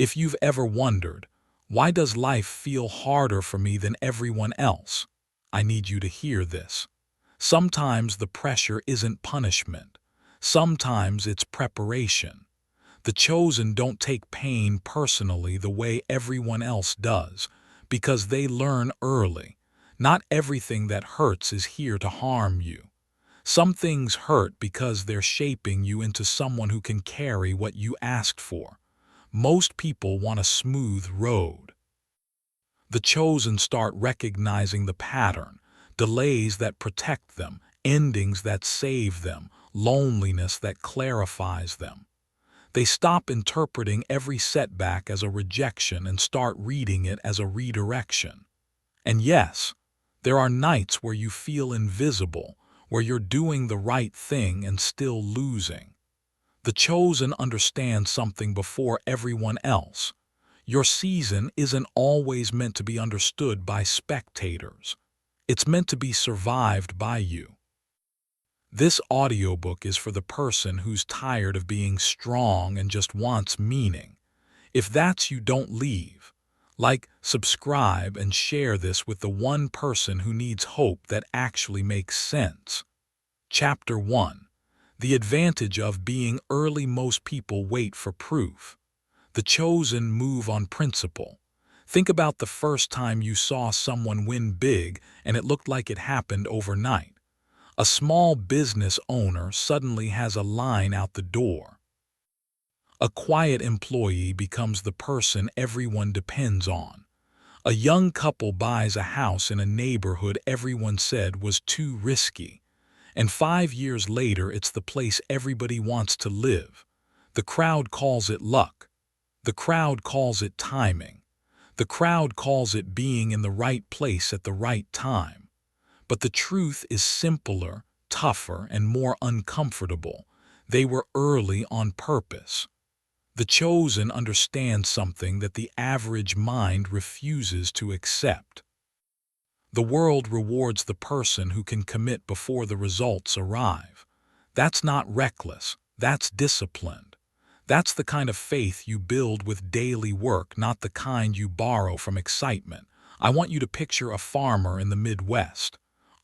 If you've ever wondered, why does life feel harder for me than everyone else? I need you to hear this. Sometimes the pressure isn't punishment. Sometimes it's preparation. The chosen don't take pain personally the way everyone else does, because they learn early. Not everything that hurts is here to harm you. Some things hurt because they're shaping you into someone who can carry what you asked for. Most people want a smooth road. The chosen start recognizing the pattern, delays that protect them, endings that save them, loneliness that clarifies them. They stop interpreting every setback as a rejection and start reading it as a redirection. And yes, there are nights where you feel invisible, where you're doing the right thing and still losing. The chosen understand something before everyone else. Your season isn't always meant to be understood by spectators. It's meant to be survived by you. This audiobook is for the person who's tired of being strong and just wants meaning. If that's you, don't leave. Like, subscribe, and share this with the one person who needs hope that actually makes sense. Chapter 1. The advantage of being early. Most people wait for proof. The chosen move on principle. Think about the first time you saw someone win big and it looked like it happened overnight. A small business owner suddenly has a line out the door. A quiet employee becomes the person everyone depends on. A young couple buys a house in a neighborhood everyone said was too risky. And 5 years later, it's the place everybody wants to live. The crowd calls it luck. The crowd calls it timing. The crowd calls it being in the right place at the right time. But the truth is simpler, tougher, and more uncomfortable. They were early on purpose. The chosen understand something that the average mind refuses to accept. The world rewards the person who can commit before the results arrive. That's not reckless, that's disciplined. That's the kind of faith you build with daily work, not the kind you borrow from excitement. I want you to picture a farmer in the Midwest.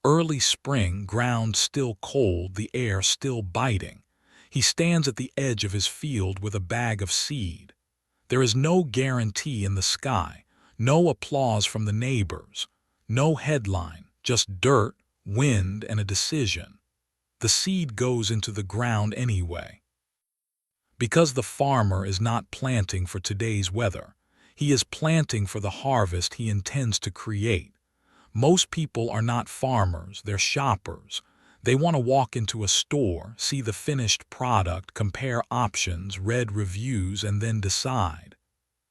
Early spring, ground still cold, the air still biting. He stands at the edge of his field with a bag of seed. There is no guarantee in the sky, no applause from the neighbors, no headline, just dirt, wind, and a decision. The seed goes into the ground anyway. Because the farmer is not planting for today's weather, he is planting for the harvest he intends to create. Most people are not farmers, they're shoppers. They want to walk into a store, see the finished product, compare options, read reviews, and then decide.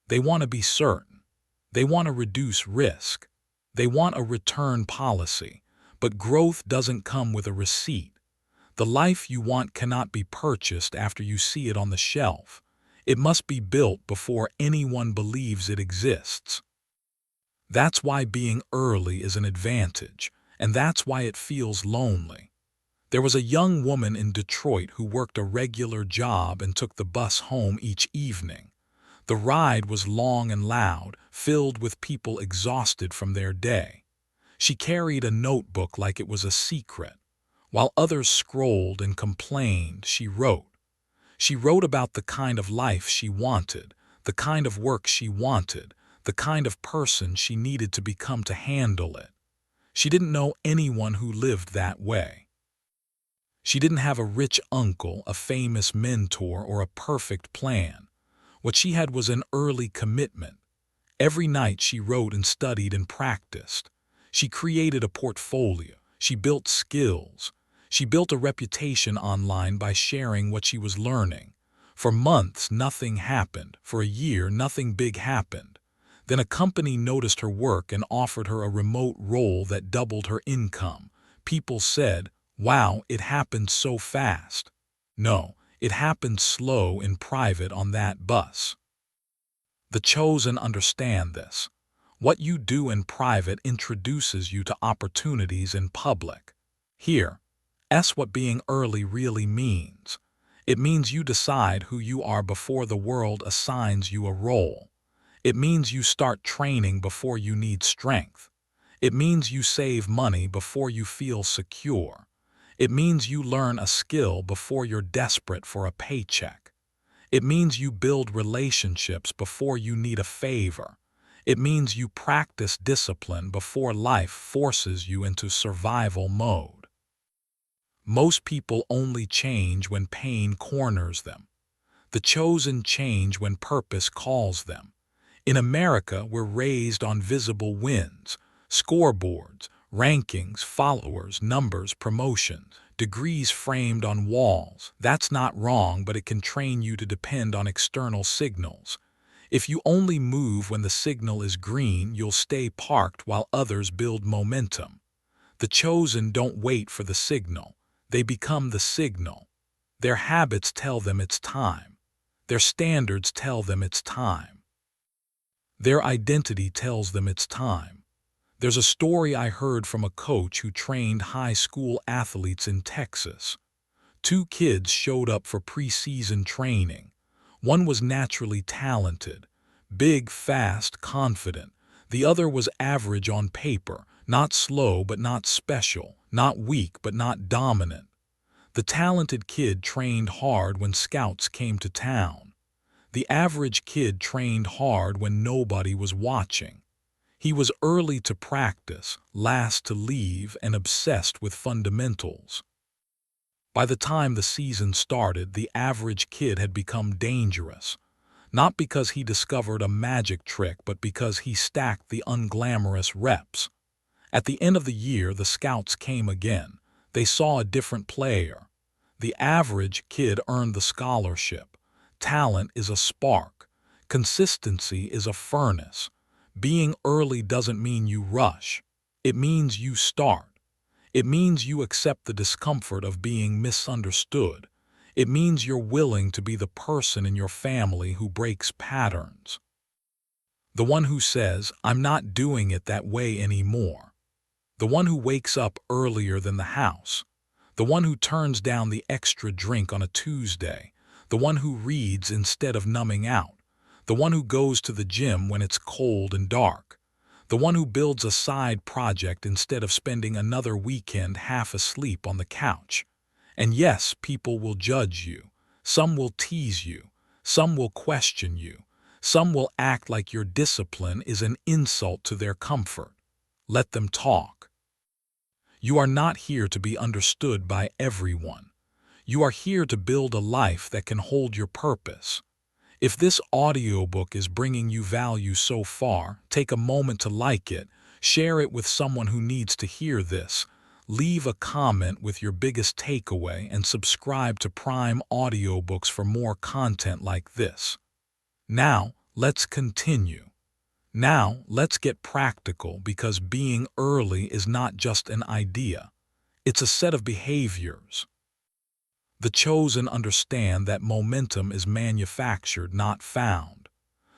They want to be certain. They want to reduce risk. They want a return policy. But growth doesn't come with a receipt. The life you want cannot be purchased after you see it on the shelf. It must be built before anyone believes it exists. That's why being early is an advantage, and that's why it feels lonely. There was a young woman in Detroit who worked a regular job and took the bus home each evening. The ride was long and loud, filled with people exhausted from their day. She carried a notebook like it was a secret. While others scrolled and complained, she wrote. She wrote about the kind of life she wanted, the kind of work she wanted, the kind of person she needed to become to handle it. She didn't know anyone who lived that way. She didn't have a rich uncle, a famous mentor, or a perfect plan. What she had was an early commitment. Every night she wrote and studied and practiced. She created a portfolio. She built skills. She built a reputation online by sharing what she was learning. For months, nothing happened. For a year, nothing big happened. Then a company noticed her work and offered her a remote role that doubled her income. People said, "Wow, it happened so fast." No, it happened slow in private on that bus. The chosen understand this. What you do in private introduces you to opportunities in public. Here, what being early really means. It means you decide who you are before the world assigns you a role. It means you start training before you need strength. It means you save money before you feel secure. It means you learn a skill before you're desperate for a paycheck. It means you build relationships before you need a favor. It means you practice discipline before life forces you into survival mode. Most people only change when pain corners them. The chosen change when purpose calls them. In America, we're raised on visible wins, scoreboards, rankings, followers, numbers, promotions, degrees framed on walls. That's not wrong, but it can train you to depend on external signals. If you only move when the signal is green, you'll stay parked while others build momentum. The chosen don't wait for the signal. They become the signal. Their habits tell them it's time. Their standards tell them it's time. Their identity tells them it's time. There's a story I heard from a coach who trained high school athletes in Texas. Two kids showed up for preseason training. One was naturally talented, big, fast, confident. The other was average on paper, not slow but not special, not weak but not dominant. The talented kid trained hard when scouts came to town. The average kid trained hard when nobody was watching. He was early to practice, last to leave, and obsessed with fundamentals. By the time the season started, the average kid had become dangerous, not because he discovered a magic trick, but because he stacked the unglamorous reps. At the end of the year, the scouts came again. They saw a different player. The average kid earned the scholarship. Talent is a spark. Consistency is a furnace. Being early doesn't mean you rush. It means you start. It means you accept the discomfort of being misunderstood. It means you're willing to be the person in your family who breaks patterns. The one who says, "I'm not doing it that way anymore." The one who wakes up earlier than the house. The one who turns down the extra drink on a Tuesday. The one who reads instead of numbing out. The one who goes to the gym when it's cold and dark. The one who builds a side project instead of spending another weekend half asleep on the couch. And yes, people will judge you. Some will tease you. Some will question you. Some will act like your discipline is an insult to their comfort. Let them talk. You are not here to be understood by everyone. You are here to build a life that can hold your purpose. If this audiobook is bringing you value so far, take a moment to like it, share it with someone who needs to hear this, leave a comment with your biggest takeaway, and subscribe to Prime Audiobooks for more content like this. Now, let's continue. Now, let's get practical, because being early is not just an idea. It's a set of behaviors. The chosen understand that momentum is manufactured, not found.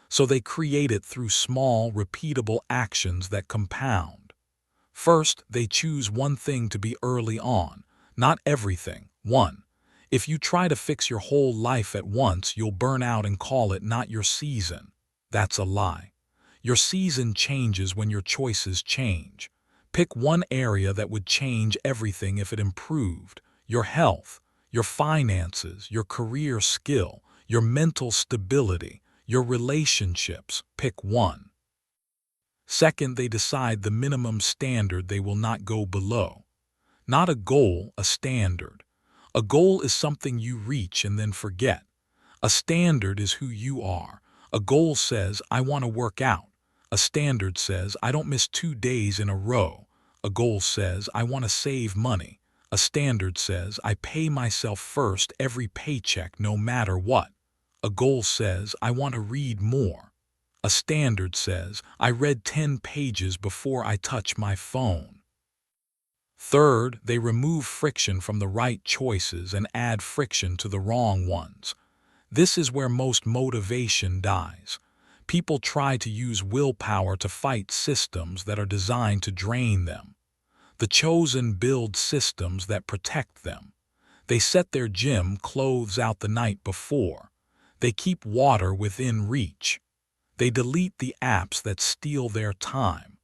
So they create it through small, repeatable actions that compound. First, they choose one thing to be early on, not everything. 1. If you try to fix your whole life at once, you'll burn out and call it not your season. That's a lie. Your season changes when your choices change. Pick one area that would change everything if it improved: your health, your finances, your career skill, your mental stability, your relationships. Pick one. Second, they decide the minimum standard they will not go below. Not a goal, a standard. A goal is something you reach and then forget. A standard is who you are. A goal says, "I want to work out." A standard says, "I don't miss 2 days in a row." A goal says, "I want to save money." A standard says, "I pay myself first every paycheck no matter what." A goal says, "I want to read more." A standard says, "I read 10 pages before I touch my phone." Third, they remove friction from the right choices and add friction to the wrong ones. This is where most motivation dies. People try to use willpower to fight systems that are designed to drain them. The chosen build systems that protect them. They set their gym clothes out the night before. They keep water within reach. They delete the apps that steal their time.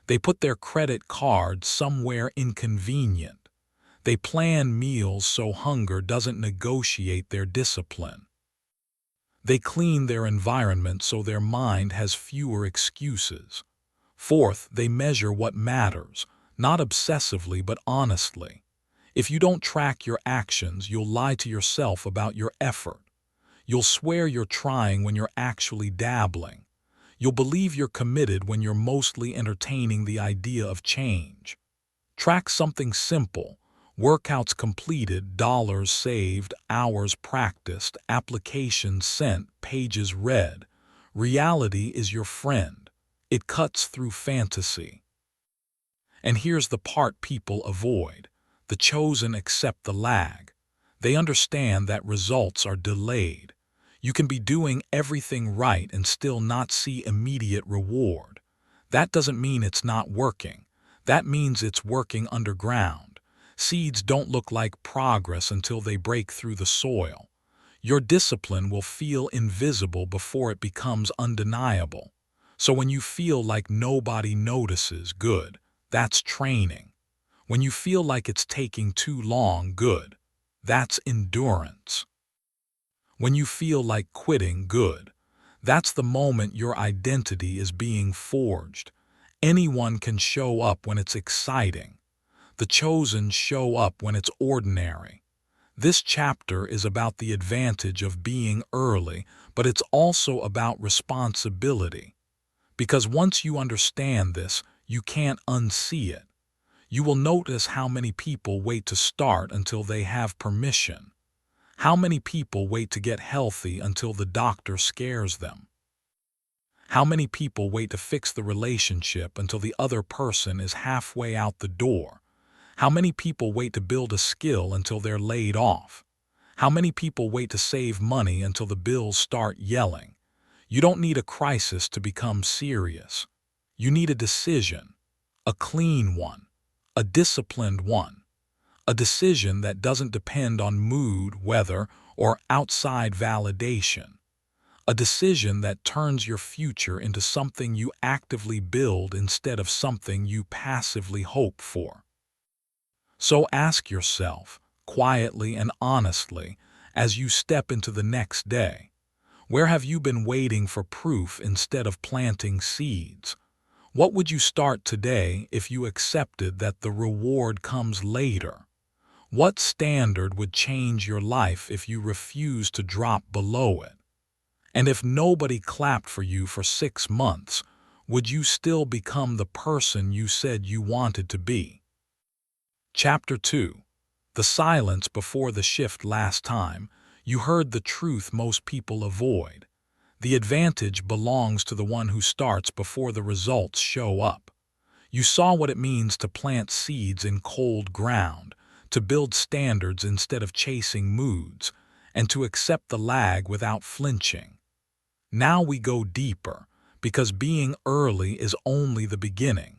They put their credit card somewhere inconvenient. They plan meals so hunger doesn't negotiate their discipline. They clean their environment so their mind has fewer excuses. Fourth, they measure what matters, not obsessively but honestly. If you don't track your actions, you'll lie to yourself about your effort. You'll swear you're trying when you're actually dabbling. You'll believe you're committed when you're mostly entertaining the idea of change. Track something simple: workouts completed, dollars saved, hours practiced, applications sent, pages read. Reality is your friend. It cuts through fantasy. And here's the part people avoid. The chosen accept the lag. They understand that results are delayed. You can be doing everything right and still not see immediate reward. That doesn't mean it's not working. That means it's working underground. Seeds don't look like progress until they break through the soil. Your discipline will feel invisible before it becomes undeniable. So when you feel like nobody notices, good, that's training. When you feel like it's taking too long, good, that's endurance. When you feel like quitting, good, that's the moment your identity is being forged. Anyone can show up when it's exciting. The chosen show up when it's ordinary. This chapter is about the advantage of being early, but it's also about responsibility. Because once you understand this, you can't unsee it. You will notice how many people wait to start until they have permission. How many people wait to get healthy until the doctor scares them. How many people wait to fix the relationship until the other person is halfway out the door? How many people wait to build a skill until they're laid off? How many people wait to save money until the bills start yelling? You don't need a crisis to become serious. You need a decision, a clean one, a disciplined one, a decision that doesn't depend on mood, weather, or outside validation. A decision that turns your future into something you actively build instead of something you passively hope for. So ask yourself, quietly and honestly, as you step into the next day, where have you been waiting for proof instead of planting seeds? What would you start today if you accepted that the reward comes later? What standard would change your life if you refused to drop below it? And if nobody clapped for you for 6 months, would you still become the person you said you wanted to be? Chapter 2. The silence before the shift. Last time, you heard the truth most people avoid. The advantage belongs to the one who starts before the results show up. You saw what it means to plant seeds in cold ground, to build standards instead of chasing moods, and to accept the lag without flinching. Now we go deeper, because being early is only the beginning.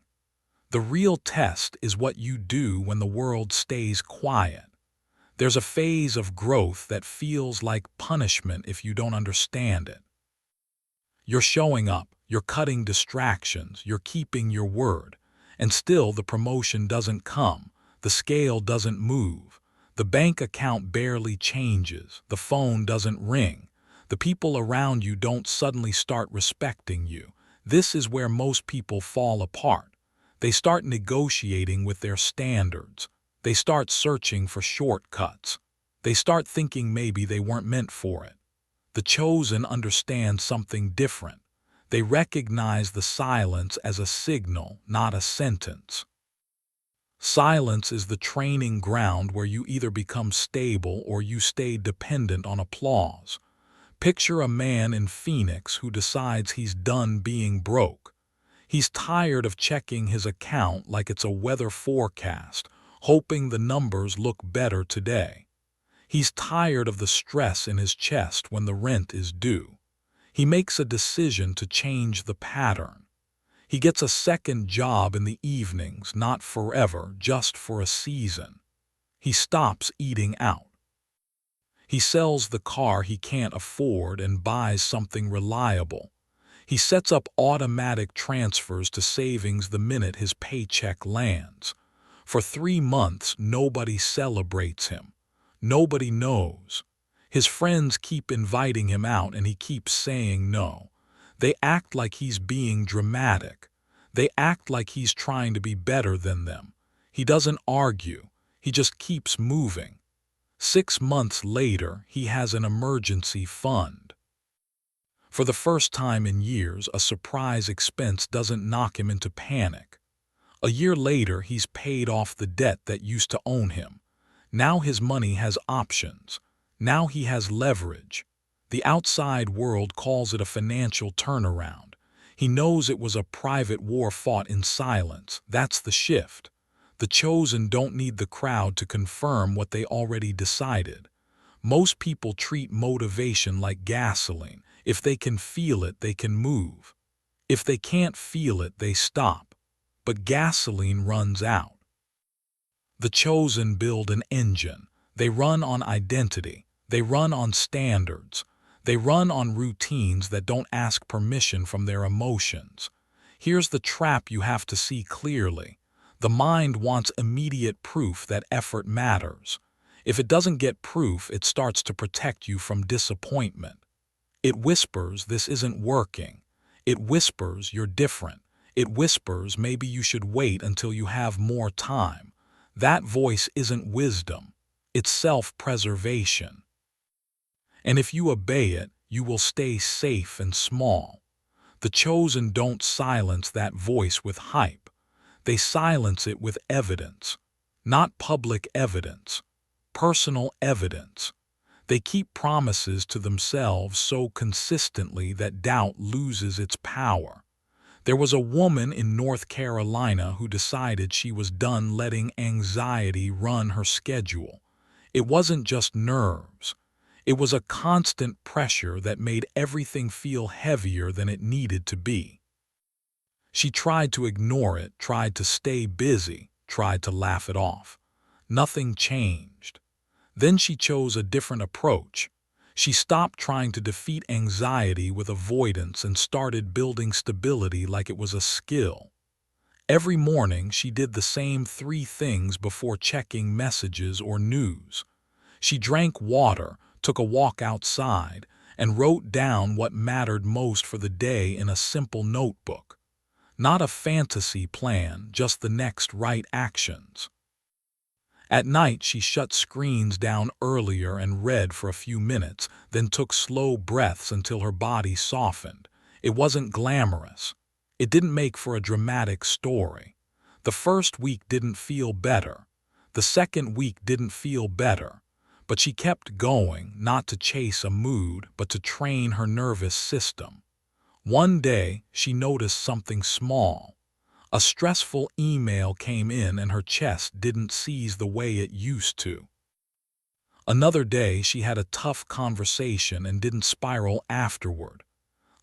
The real test is what you do when the world stays quiet. There's a phase of growth that feels like punishment if you don't understand it. You're showing up, you're cutting distractions, you're keeping your word, and still the promotion doesn't come, the scale doesn't move, the bank account barely changes, the phone doesn't ring, the people around you don't suddenly start respecting you. This is where most people fall apart. They start negotiating with their standards. They start searching for shortcuts. They start thinking maybe they weren't meant for it. The chosen understand something different. They recognize the silence as a signal, not a sentence. Silence is the training ground where you either become stable or you stay dependent on applause. Picture a man in Phoenix who decides he's done being broke. He's tired of checking his account like it's a weather forecast, hoping the numbers look better today. He's tired of the stress in his chest when the rent is due. He makes a decision to change the pattern. He gets a second job in the evenings, not forever, just for a season. He stops eating out. He sells the car he can't afford and buys something reliable. He sets up automatic transfers to savings the minute his paycheck lands. For 3 months, nobody celebrates him. Nobody knows. His friends keep inviting him out and he keeps saying no. They act like he's being dramatic. They act like he's trying to be better than them. He doesn't argue. He just keeps moving. 6 months later, he has an emergency fund. For the first time in years, a surprise expense doesn't knock him into panic. A year later, he's paid off the debt that used to own him. Now his money has options. Now he has leverage. The outside world calls it a financial turnaround. He knows it was a private war fought in silence. That's the shift. The chosen don't need the crowd to confirm what they already decided. Most people treat motivation like gasoline. If they can feel it, they can move. If they can't feel it, they stop. But gasoline runs out. The chosen build an engine. They run on identity. They run on standards. They run on routines that don't ask permission from their emotions. Here's the trap you have to see clearly. The mind wants immediate proof that effort matters. If it doesn't get proof, it starts to protect you from disappointment. It whispers, this isn't working. It whispers, you're different. It whispers, maybe you should wait until you have more time. That voice isn't wisdom. It's self-preservation. And if you obey it, you will stay safe and small. The chosen don't silence that voice with hype. They silence it with evidence. Not public evidence. Personal evidence. They keep promises to themselves so consistently that doubt loses its power. There was a woman in North Carolina who decided she was done letting anxiety run her schedule. It wasn't just nerves. It was a constant pressure that made everything feel heavier than it needed to be. She tried to ignore it, tried to stay busy, tried to laugh it off. Nothing changed. Then she chose a different approach. She stopped trying to defeat anxiety with avoidance and started building stability like it was a skill. Every morning, she did the same 3 things before checking messages or news. She drank water, took a walk outside, and wrote down what mattered most for the day in a simple notebook. Not a fantasy plan, just the next right actions. At night, she shut screens down earlier and read for a few minutes, then took slow breaths until her body softened. It wasn't glamorous. It didn't make for a dramatic story. The first week didn't feel better. The second week didn't feel better. But she kept going, not to chase a mood, but to train her nervous system. One day, she noticed something small. A stressful email came in and her chest didn't seize the way it used to. Another day, she had a tough conversation and didn't spiral afterward.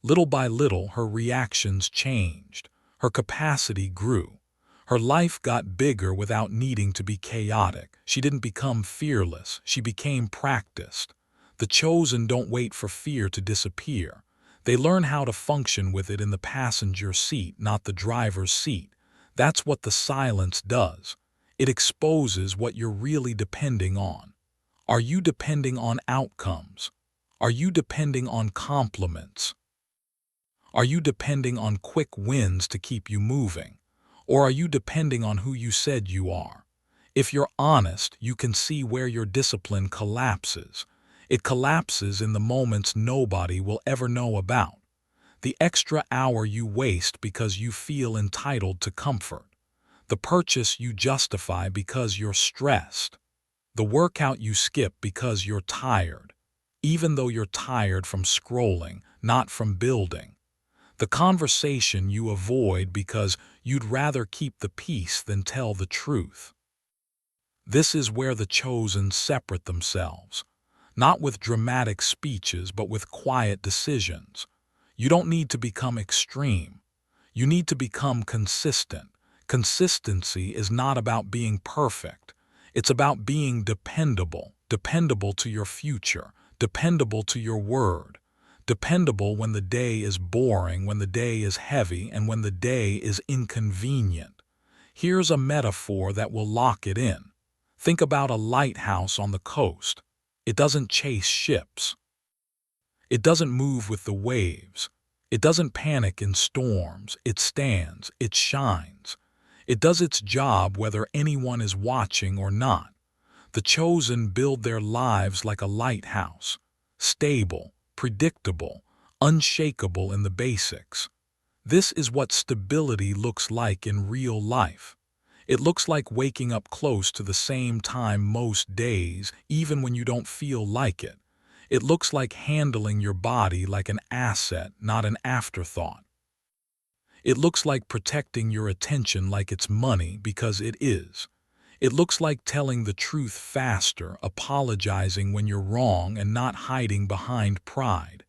Little by little, her reactions changed. Her capacity grew. Her life got bigger without needing to be chaotic. She didn't become fearless. She became practiced. The chosen don't wait for fear to disappear. They learn how to function with it in the passenger seat, not the driver's seat. That's what the silence does. It exposes what you're really depending on. Are you depending on outcomes? Are you depending on compliments? Are you depending on quick wins to keep you moving? Or are you depending on who you said you are? If you're honest, you can see where your discipline collapses. It collapses in the moments nobody will ever know about. The extra hour you waste because you feel entitled to comfort. The purchase you justify because you're stressed. The workout you skip because you're tired, even though you're tired from scrolling, not from building. The conversation you avoid because you'd rather keep the peace than tell the truth. This is where the chosen separate themselves. Not with dramatic speeches, but with quiet decisions. You don't need to become extreme. You need to become consistent. Consistency is not about being perfect. It's about being dependable. dependable to your future, dependable to your word, dependable when the day is boring, when the day is heavy, and when the day is inconvenient. Here's a metaphor that will lock it in. Think about a lighthouse on the coast. It doesn't chase ships. It doesn't move with the waves. It doesn't panic in storms. It stands. It shines. It does its job whether anyone is watching or not. The chosen build their lives like a lighthouse, stable, predictable, unshakable in the basics. This is what stability looks like in real life. It looks like waking up close to the same time most days, even when you don't feel like it. It looks like handling your body like an asset, not an afterthought. It looks like protecting your attention like it's money, because it is. It looks like telling the truth faster, apologizing when you're wrong, and not hiding behind pride.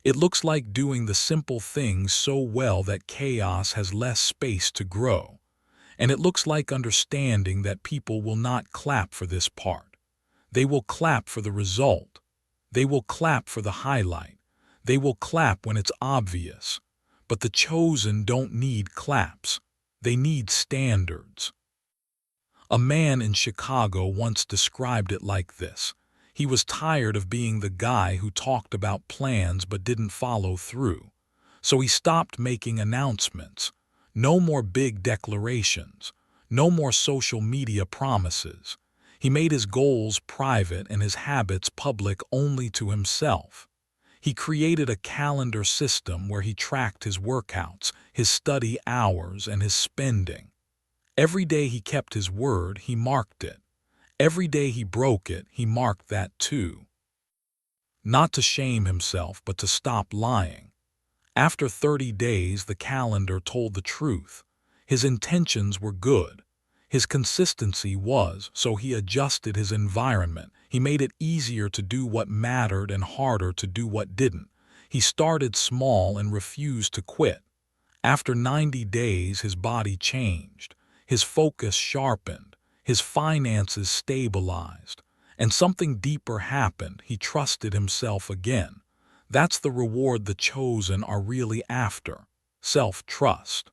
It looks like doing the simple things so well that chaos has less space to grow. And it looks like understanding that people will not clap for this part. They will clap for the result. They will clap for the highlight. They will clap when it's obvious. But the chosen don't need claps. They need standards. A man in Chicago once described it like this. He was tired of being the guy who talked about plans but didn't follow through. So he stopped making announcements. No more big declarations. No more social media promises. He made his goals private and his habits public only to himself. He created a calendar system where he tracked his workouts, his study hours, and his spending. Every day he kept his word, he marked it. Every day he broke it, he marked that too. Not to shame himself, but to stop lying. After 30 days, the calendar told the truth. His intentions were good. His consistency was, so he adjusted his environment. He made it easier to do what mattered and harder to do what didn't. He started small and refused to quit. After 90 days, his body changed. His focus sharpened. His finances stabilized. And something deeper happened. He trusted himself again. That's the reward the chosen are really after. Self-trust.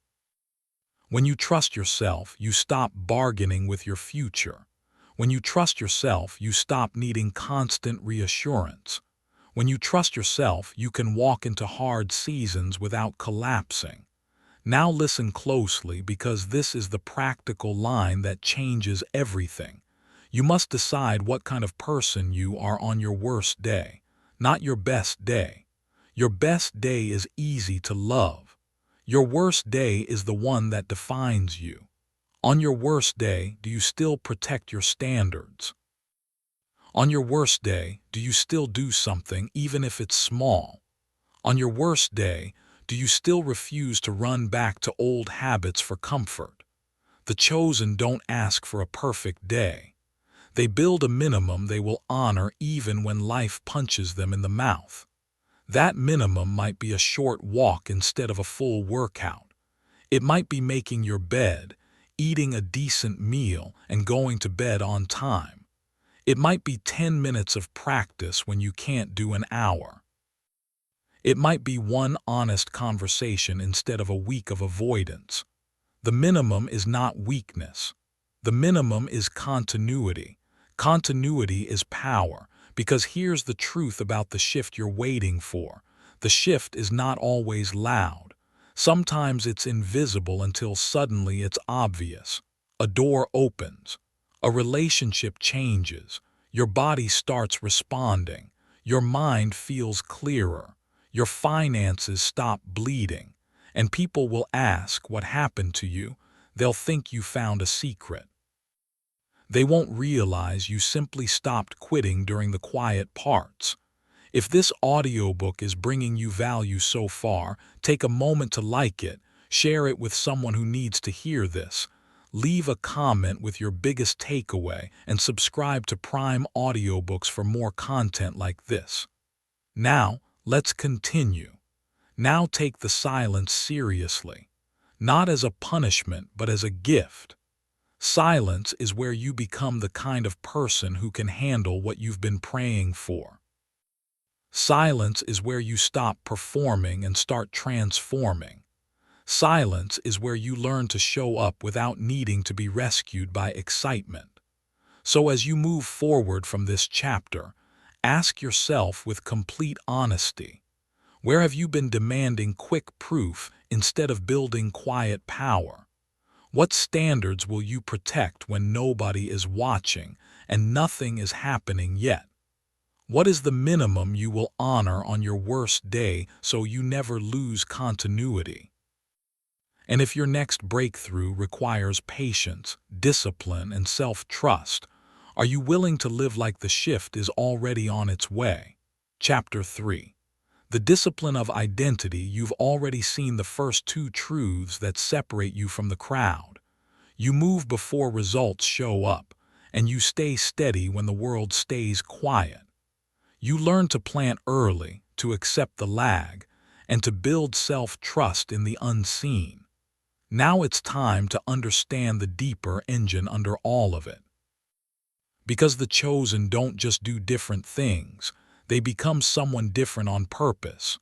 When you trust yourself, you stop bargaining with your future. When you trust yourself, you stop needing constant reassurance. When you trust yourself, you can walk into hard seasons without collapsing. Now listen closely, because this is the practical line that changes everything. You must decide what kind of person you are on your worst day, not your best day. Your best day is easy to love. Your worst day is the one that defines you. On your worst day, do you still protect your standards? On your worst day, do you still do something, even if it's small? On your worst day, do you still refuse to run back to old habits for comfort? The chosen don't ask for a perfect day. They build a minimum they will honor even when life punches them in the mouth. That minimum might be a short walk instead of a full workout. It might be making your bed, eating a decent meal, and going to bed on time. It might be 10 minutes of practice when you can't do an hour. It might be one honest conversation instead of a week of avoidance. The minimum is not weakness. The minimum is continuity. Continuity is power, because here's the truth about the shift you're waiting for. The shift is not always loud. Sometimes it's invisible until suddenly it's obvious. A door opens. A relationship changes. Your body starts responding. Your mind feels clearer. Your finances stop bleeding. And people will ask what happened to you. They'll think you found a secret. They won't realize you simply stopped quitting during the quiet parts. If this audiobook is bringing you value so far, take a moment to like it, share it with someone who needs to hear this. Leave a comment with your biggest takeaway and subscribe to Prime Audiobooks for more content like this. Now, let's continue. Now take the silence seriously. Not as a punishment, but as a gift. Silence is where you become the kind of person who can handle what you've been praying for. Silence is where you stop performing and start transforming. Silence is where you learn to show up without needing to be rescued by excitement. So as you move forward from this chapter, ask yourself with complete honesty, where have you been demanding quick proof instead of building quiet power? What standards will you protect when nobody is watching and nothing is happening yet? What is the minimum you will honor on your worst day so you never lose continuity? And if your next breakthrough requires patience, discipline, and self-trust, are you willing to live like the shift is already on its way? Chapter 3. The discipline of identity. You've already seen the first two truths that separate you from the crowd. You move before results show up, and you stay steady when the world stays quiet. You learn to plant early, to accept the lag, and to build self-trust in the unseen. Now it's time to understand the deeper engine under all of it. Because the chosen don't just do different things, they become someone different on purpose.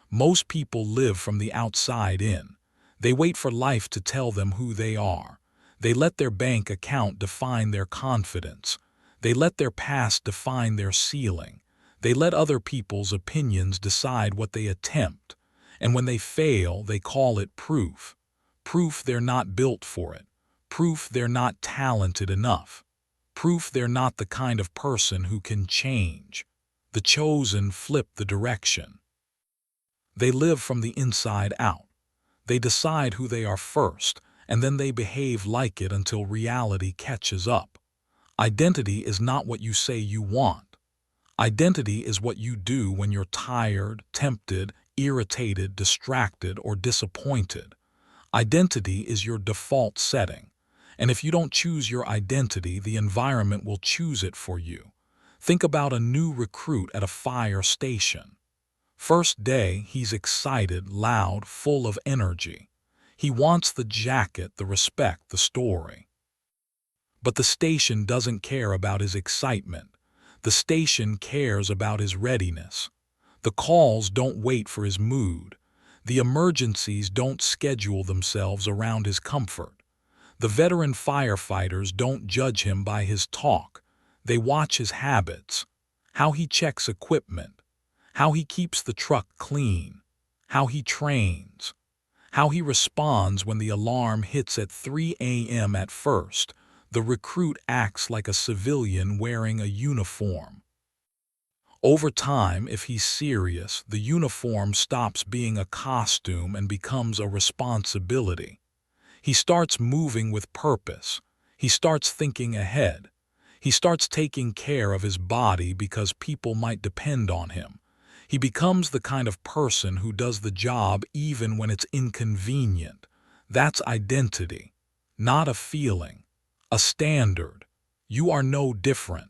Most people live from the outside in. They wait for life to tell them who they are. They let their bank account define their confidence. They let their past define their ceiling. They let other people's opinions decide what they attempt. And when they fail, they call it proof. Proof they're not built for it. Proof they're not talented enough. Proof they're not the kind of person who can change. The chosen flip the direction. They live from the inside out. They decide who they are first, and then they behave like it until reality catches up. Identity is not what you say you want. Identity is what you do when you're tired, tempted, irritated, distracted, or disappointed. Identity is your default setting. And if you don't choose your identity, the environment will choose it for you. Think about a new recruit at a fire station. First day, he's excited, loud, full of energy. He wants the jacket, the respect, the story. But the station doesn't care about his excitement. The station cares about his readiness. The calls don't wait for his mood. The emergencies don't schedule themselves around his comfort. The veteran firefighters don't judge him by his talk. They watch his habits, how he checks equipment, how he keeps the truck clean, how he trains, how he responds when the alarm hits at 3 a.m. At first, the recruit acts like a civilian wearing a uniform. Over time, if he's serious, the uniform stops being a costume and becomes a responsibility. He starts moving with purpose. He starts thinking ahead. He starts taking care of his body because people might depend on him. He becomes the kind of person who does the job even when it's inconvenient. That's identity, not a feeling, a standard. You are no different.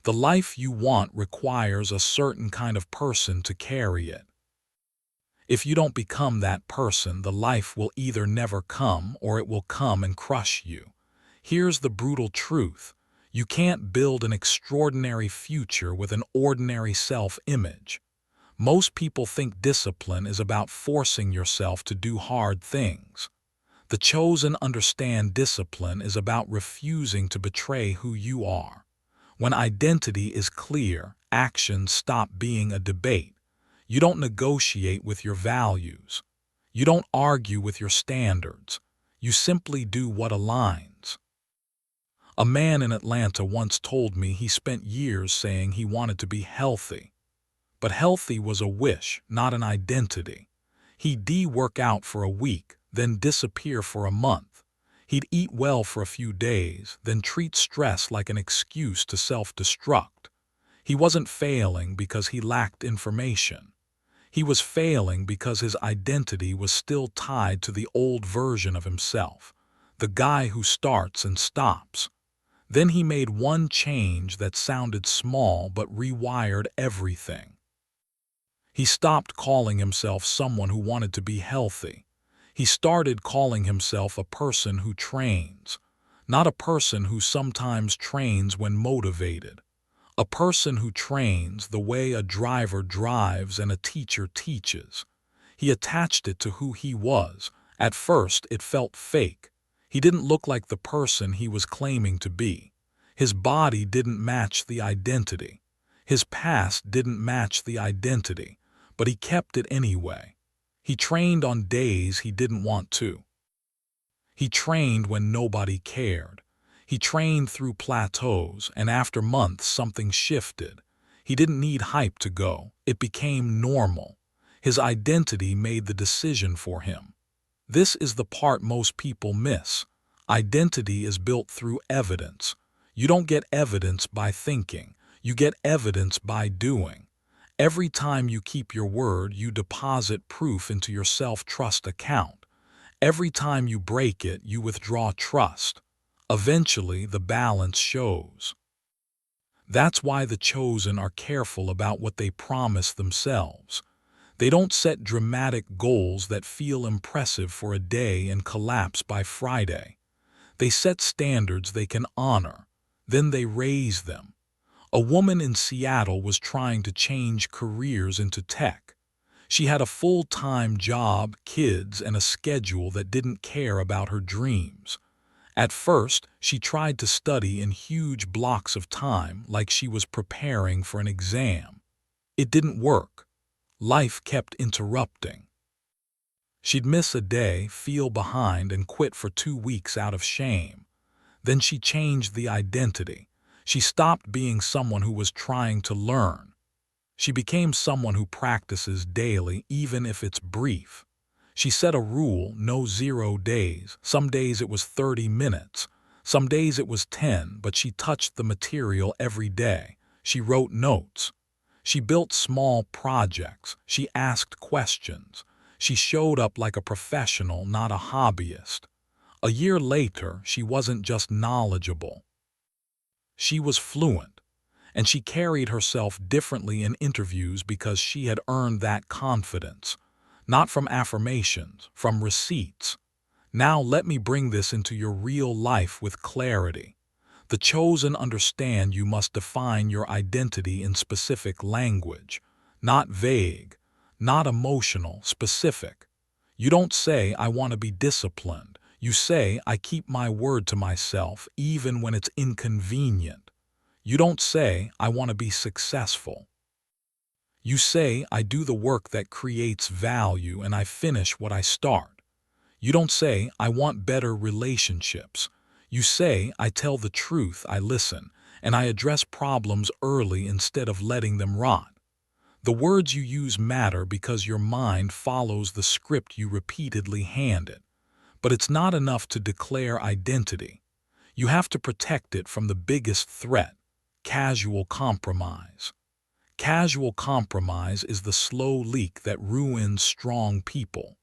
The life you want requires a certain kind of person to carry it. If you don't become that person, the life will either never come or it will come and crush you. Here's the brutal truth. You can't build an extraordinary future with an ordinary self-image. Most people think discipline is about forcing yourself to do hard things. The chosen understand discipline is about refusing to betray who you are. When identity is clear, actions stop being a debate. You don't negotiate with your values. You don't argue with your standards. You simply do what aligns. A man in Atlanta once told me he spent years saying he wanted to be healthy. But healthy was a wish, not an identity. He'd work out for a week, then disappear for a month. He'd eat well for a few days, then treat stress like an excuse to self-destruct. He wasn't failing because he lacked information. He was failing because his identity was still tied to the old version of himself, the guy who starts and stops. Then he made one change that sounded small but rewired everything. He stopped calling himself someone who wanted to be healthy. He started calling himself a person who trains. not a person who sometimes trains when motivated, a person who trains the way a driver drives and a teacher teaches. He attached it to who he was. At first, it felt fake. He didn't look like the person he was claiming to be. His body didn't match the identity. His past didn't match the identity, but he kept it anyway. He trained on days he didn't want to. He trained when nobody cared. He trained through plateaus, and after months something shifted. He didn't need hype to go. It became normal. His identity made the decision for him. This is the part most people miss. Identity is built through evidence. You don't get evidence by thinking. You get evidence by doing. Every time you keep your word, you deposit proof into your self-trust account. Every time you break it, you withdraw trust. Eventually, the balance shows. That's why the chosen are careful about what they promise themselves. They don't set dramatic goals that feel impressive for a day and collapse by Friday. They set standards they can honor. Then they raise them. A woman in Seattle was trying to change careers into tech. She had a full-time job, kids, and a schedule that didn't care about her dreams. At first, she tried to study in huge blocks of time like she was preparing for an exam. It didn't work. Life kept interrupting. She'd miss a day, feel behind, and quit for 2 weeks out of shame. Then she changed the identity. She stopped being someone who was trying to learn. She became someone who practices daily, even if it's brief. She set a rule, no 0 days. Some days it was 30 minutes. Some days it was 10, but she touched the material every day. She wrote notes. She built small projects. She asked questions. She showed up like a professional, not a hobbyist. A year later, she wasn't just knowledgeable. She was fluent, and she carried herself differently in interviews because she had earned that confidence. Not from affirmations, from receipts. Now let me bring this into your real life with clarity. The chosen understand you must define your identity in specific language, not vague, not emotional, specific. You don't say, I want to be disciplined. You say, I keep my word to myself even when it's inconvenient. You don't say, I want to be successful. You say, I do the work that creates value and I finish what I start. You don't say, I want better relationships. You say, I tell the truth, I listen, and I address problems early instead of letting them rot. The words you use matter because your mind follows the script you repeatedly hand it. But it's not enough to declare identity. You have to protect it from the biggest threat, casual compromise. Casual compromise is the slow leak that ruins strong people.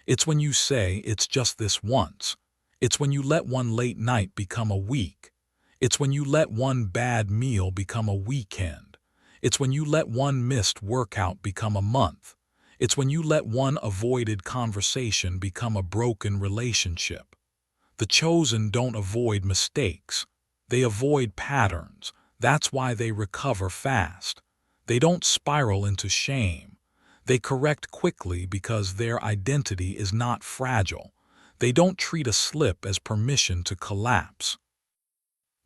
It's when you say, it's just this once. It's when you let one late night become a week. It's when you let one bad meal become a weekend. It's when you let one missed workout become a month. It's when you let one avoided conversation become a broken relationship. The chosen don't avoid mistakes. They avoid patterns. That's why they recover fast. They don't spiral into shame. They correct quickly because their identity is not fragile. They don't treat a slip as permission to collapse.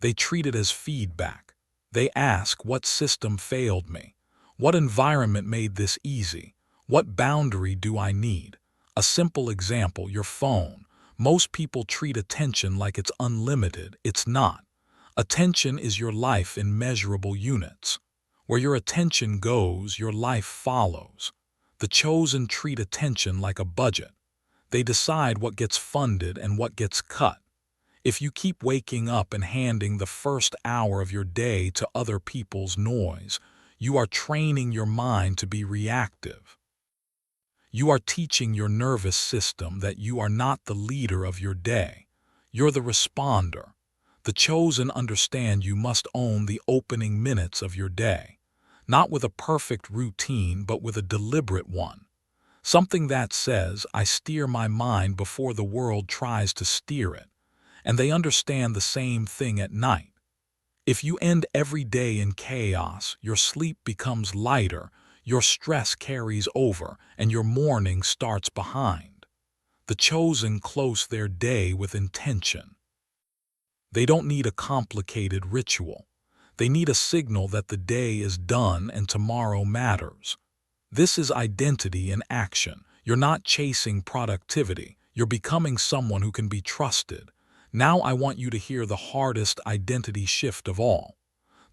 They treat it as feedback. They ask, what system failed me? What environment made this easy? What boundary do I need? A simple example, your phone. Most people treat attention like it's unlimited. It's not. Attention is your life in measurable units. Where your attention goes, your life follows. The chosen treat attention like a budget. They decide what gets funded and what gets cut. If you keep waking up and handing the first hour of your day to other people's noise, you are training your mind to be reactive. You are teaching your nervous system that you are not the leader of your day. You're the responder. The chosen understand you must own the opening minutes of your day, not with a perfect routine, but with a deliberate one. Something that says, I steer my mind before the world tries to steer it. and they understand the same thing at night. If you end every day in chaos, your sleep becomes lighter, your stress carries over, and your morning starts behind. The chosen close their day with intention. They don't need a complicated ritual. They need a signal that the day is done and tomorrow matters. This is identity in action. You're not chasing productivity. You're becoming someone who can be trusted. Now I want you to hear the hardest identity shift of all.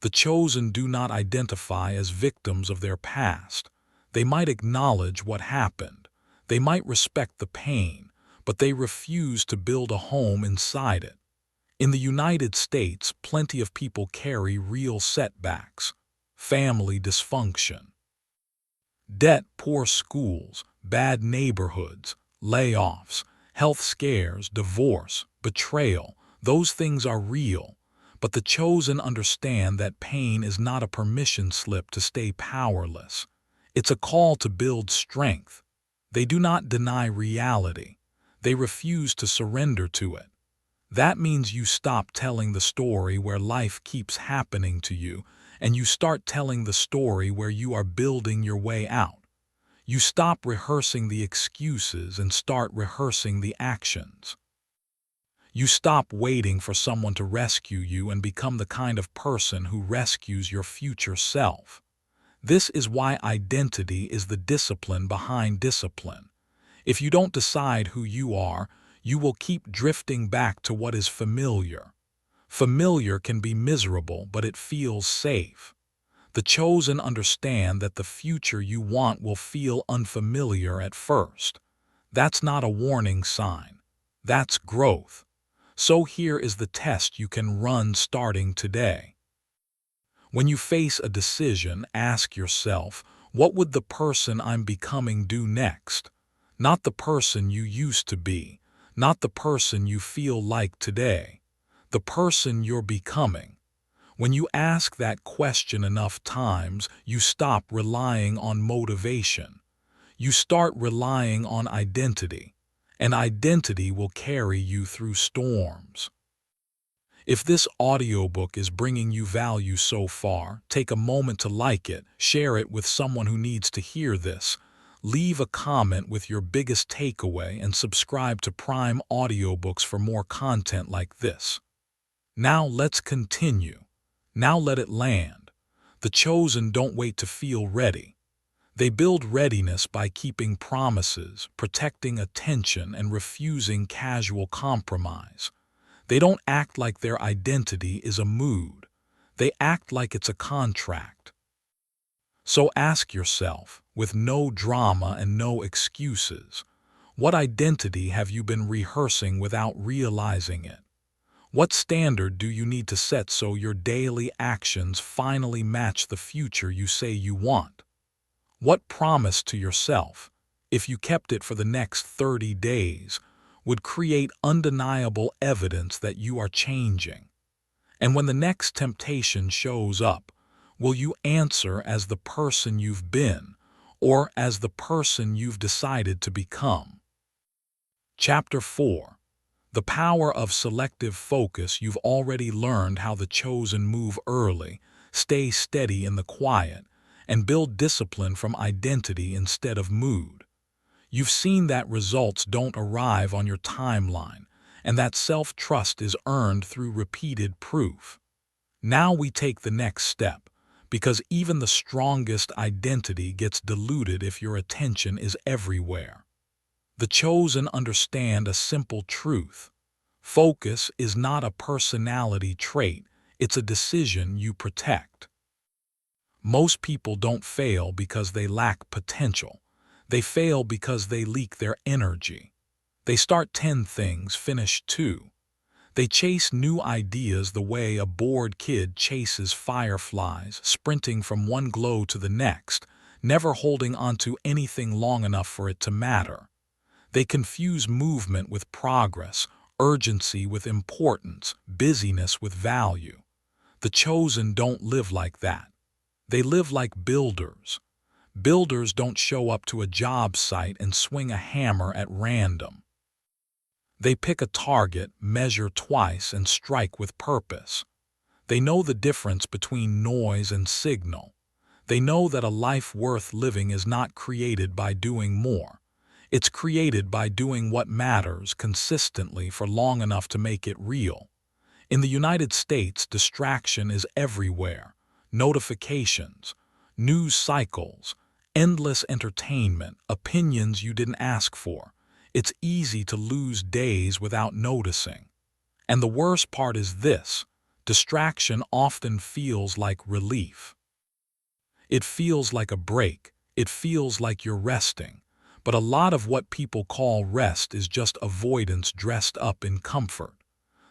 The chosen do not identify as victims of their past. They might acknowledge what happened. They might respect the pain, but they refuse to build a home inside it. In the United States, plenty of people carry real setbacks, family dysfunction, debt, poor schools, bad neighborhoods, layoffs, health scares, divorce, betrayal. Those things are real, but the chosen understand that pain is not a permission slip to stay powerless. It's a call to build strength. They do not deny reality. They refuse to surrender to it. That means you stop telling the story where life keeps happening to you, and you start telling the story where you are building your way out. You stop rehearsing the excuses and start rehearsing the actions. You stop waiting for someone to rescue you and become the kind of person who rescues your future self. This is why identity is the discipline behind discipline. If you don't decide who you are, you will keep drifting back to what is familiar. Familiar can be miserable, but it feels safe. The chosen understand that the future you want will feel unfamiliar at first. That's not a warning sign. That's growth. So here is the test you can run starting today. When you face a decision, ask yourself, what would the person I'm becoming do next? Not the person you used to be, not the person you feel like today, the person you're becoming. When you ask that question enough times, you stop relying on motivation. You start relying on identity, and identity will carry you through storms. If this audiobook is bringing you value so far, take a moment to like it, share it with someone who needs to hear this. Leave a comment with your biggest takeaway and subscribe to Prime Audiobooks for more content like this. Now let's continue. Now let it land. The chosen don't wait to feel ready. They build readiness by keeping promises, protecting attention, and refusing casual compromise. They don't act like their identity is a mood. They act like it's a contract. So ask yourself, with no drama and no excuses, what identity have you been rehearsing without realizing it? What standard do you need to set so your daily actions finally match the future you say you want? What promise to yourself, if you kept it for the next 30 days, would create undeniable evidence that you are changing? And when the next temptation shows up, will you answer as the person you've been or as the person you've decided to become? Chapter 4. The Power of Selective Focus. You've already learned how the chosen move early, stay steady in the quiet, and build discipline from identity instead of mood. You've seen that results don't arrive on your timeline, and that self-trust is earned through repeated proof. Now we take the next step, because even the strongest identity gets diluted if your attention is everywhere. The chosen understand a simple truth. Focus is not a personality trait, it's a decision you protect. Most people don't fail because they lack potential. They fail because they leak their energy. They start 10 things, finish 2. They chase new ideas the way a bored kid chases fireflies, sprinting from one glow to the next, never holding onto anything long enough for it to matter. They confuse movement with progress, urgency with importance, busyness with value. The chosen don't live like that. They live like builders. Builders don't show up to a job site and swing a hammer at random. They pick a target, measure twice, and strike with purpose. They know the difference between noise and signal. They know that a life worth living is not created by doing more. It's created by doing what matters consistently for long enough to make it real. In the United States, distraction is everywhere. Notifications, news cycles, endless entertainment, opinions you didn't ask for. It's easy to lose days without noticing. And the worst part is this: distraction often feels like relief. It feels like a break. It feels like you're resting. But a lot of what people call rest is just avoidance dressed up in comfort.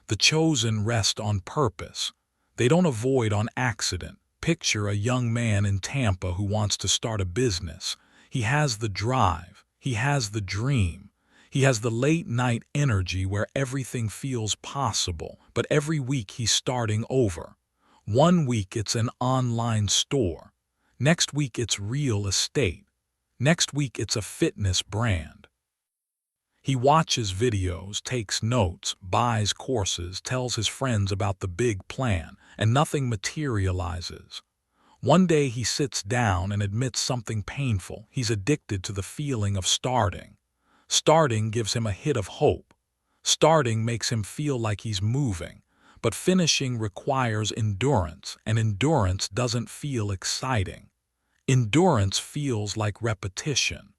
The chosen rest on purpose. They don't avoid on accident. Picture a young man in Tampa who wants to start a business. He has the drive. He has the dream. He has the late-night energy where everything feels possible, but every week he's starting over. One week it's an online store. Next week it's real estate. Next week it's a fitness brand. He watches videos, takes notes, buys courses, tells his friends about the big plan, and nothing materializes. One day he sits down and admits something painful. He's addicted to the feeling of starting. Starting gives him a hit of hope. Starting makes him feel like he's moving. But finishing requires endurance, and endurance doesn't feel exciting. Endurance feels like repetition.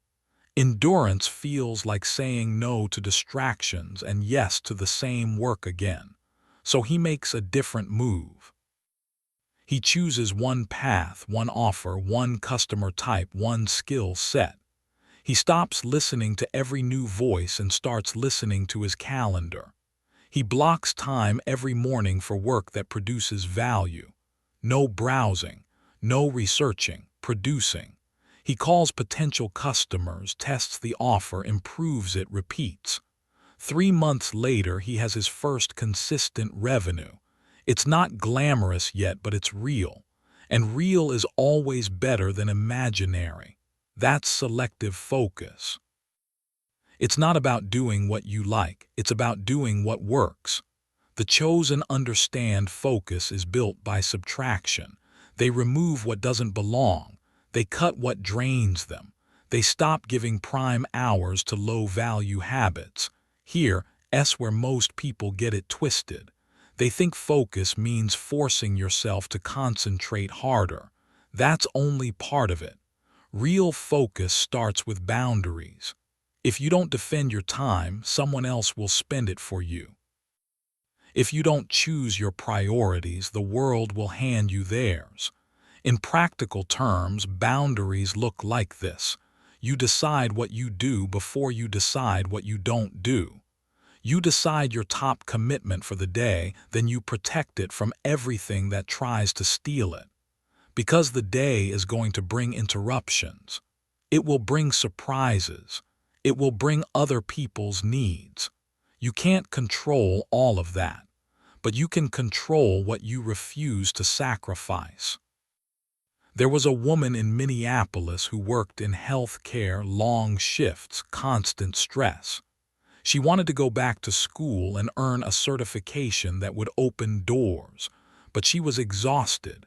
Endurance feels like saying no to distractions and yes to the same work again. So he makes a different move. He chooses one path, one offer, one customer type, one skill set. He stops listening to every new voice and starts listening to his calendar. He blocks time every morning for work that produces value. No browsing, no researching, producing. He calls potential customers, tests the offer, improves it, repeats. 3 months later, he has his first consistent revenue. It's not glamorous yet, but it's real. And real is always better than imaginary. That's selective focus. It's not about doing what you like. It's about doing what works. The chosen understand focus is built by subtraction. They remove what doesn't belong. They cut what drains them. They stop giving prime hours to low-value habits. Here's where most people get it twisted. They think focus means forcing yourself to concentrate harder. That's only part of it. Real focus starts with boundaries. If you don't defend your time, someone else will spend it for you. If you don't choose your priorities, the world will hand you theirs. In practical terms, boundaries look like this. You decide what you do before you decide what you don't do. You decide your top commitment for the day, then you protect it from everything that tries to steal it. Because the day is going to bring interruptions. It will bring surprises. It will bring other people's needs. You can't control all of that, but you can control what you refuse to sacrifice. There was a woman in Minneapolis who worked in health care, long shifts, constant stress. She wanted to go back to school and earn a certification that would open doors, but she was exhausted.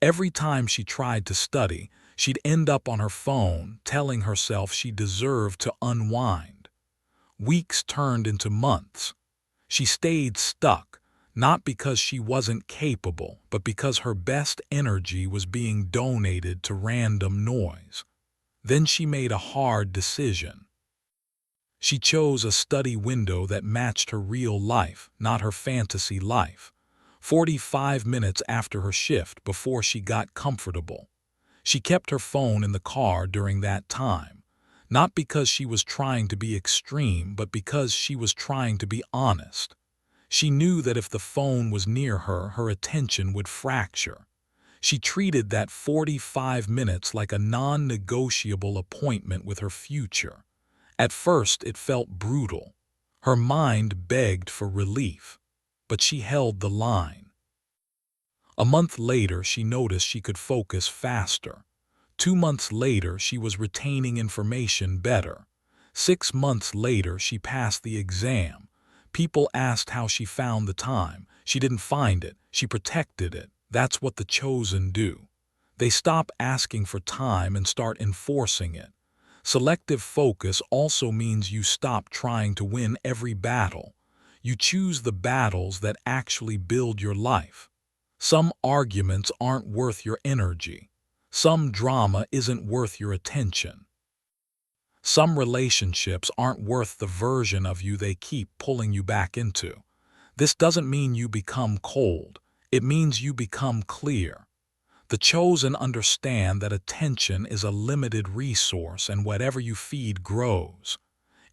Every time she tried to study, she'd end up on her phone, telling herself she deserved to unwind. Weeks turned into months. She stayed stuck, not because she wasn't capable, but because her best energy was being donated to random noise. Then she made a hard decision. She chose a study window that matched her real life, not her fantasy life. 45 minutes after her shift, before she got comfortable. She kept her phone in the car during that time, not because she was trying to be extreme, but because she was trying to be honest. She knew that if the phone was near her, her attention would fracture. She treated that 45 minutes like a non-negotiable appointment with her future. At first, it felt brutal. Her mind begged for relief, but she held the line. A month later, she noticed she could focus faster. 2 months later, she was retaining information better. 6 months later, she passed the exam. People asked how she found the time. She didn't find it. She protected it. That's what the chosen do. They stop asking for time and start enforcing it. Selective focus also means you stop trying to win every battle. You choose the battles that actually build your life. Some arguments aren't worth your energy. Some drama isn't worth your attention. Some relationships aren't worth the version of you they keep pulling you back into. This doesn't mean you become cold. It means you become clear. The chosen understand that attention is a limited resource and whatever you feed grows.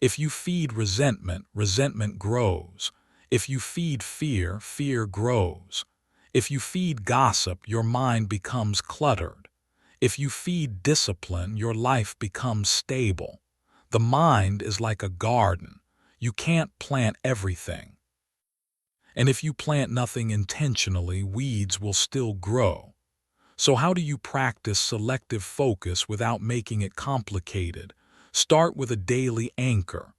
If you feed resentment, resentment grows. If you feed fear, fear grows. If you feed gossip, your mind becomes cluttered. If you feed discipline, your life becomes stable. The mind is like a garden. You can't plant everything. And if you plant nothing intentionally, weeds will still grow. So how do you practice selective focus without making it complicated? Start with a daily anchor.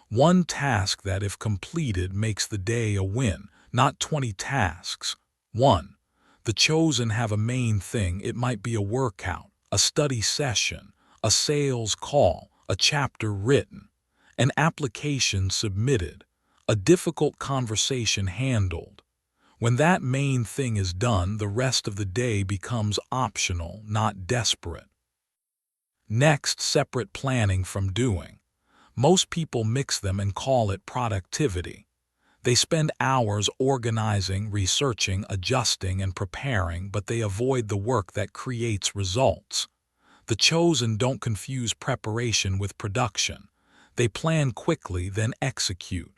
One task that, if completed, makes the day a win, not 20 tasks. 1. The chosen have a main thing. It might be a workout, a study session, a sales call, a chapter written, an application submitted, a difficult conversation handled. When that main thing is done, the rest of the day becomes optional, not desperate. Next, separate planning from doing. Most people mix them and call it productivity. They spend hours organizing, researching, adjusting, and preparing, but they avoid the work that creates results. The chosen don't confuse preparation with production. They plan quickly, then execute.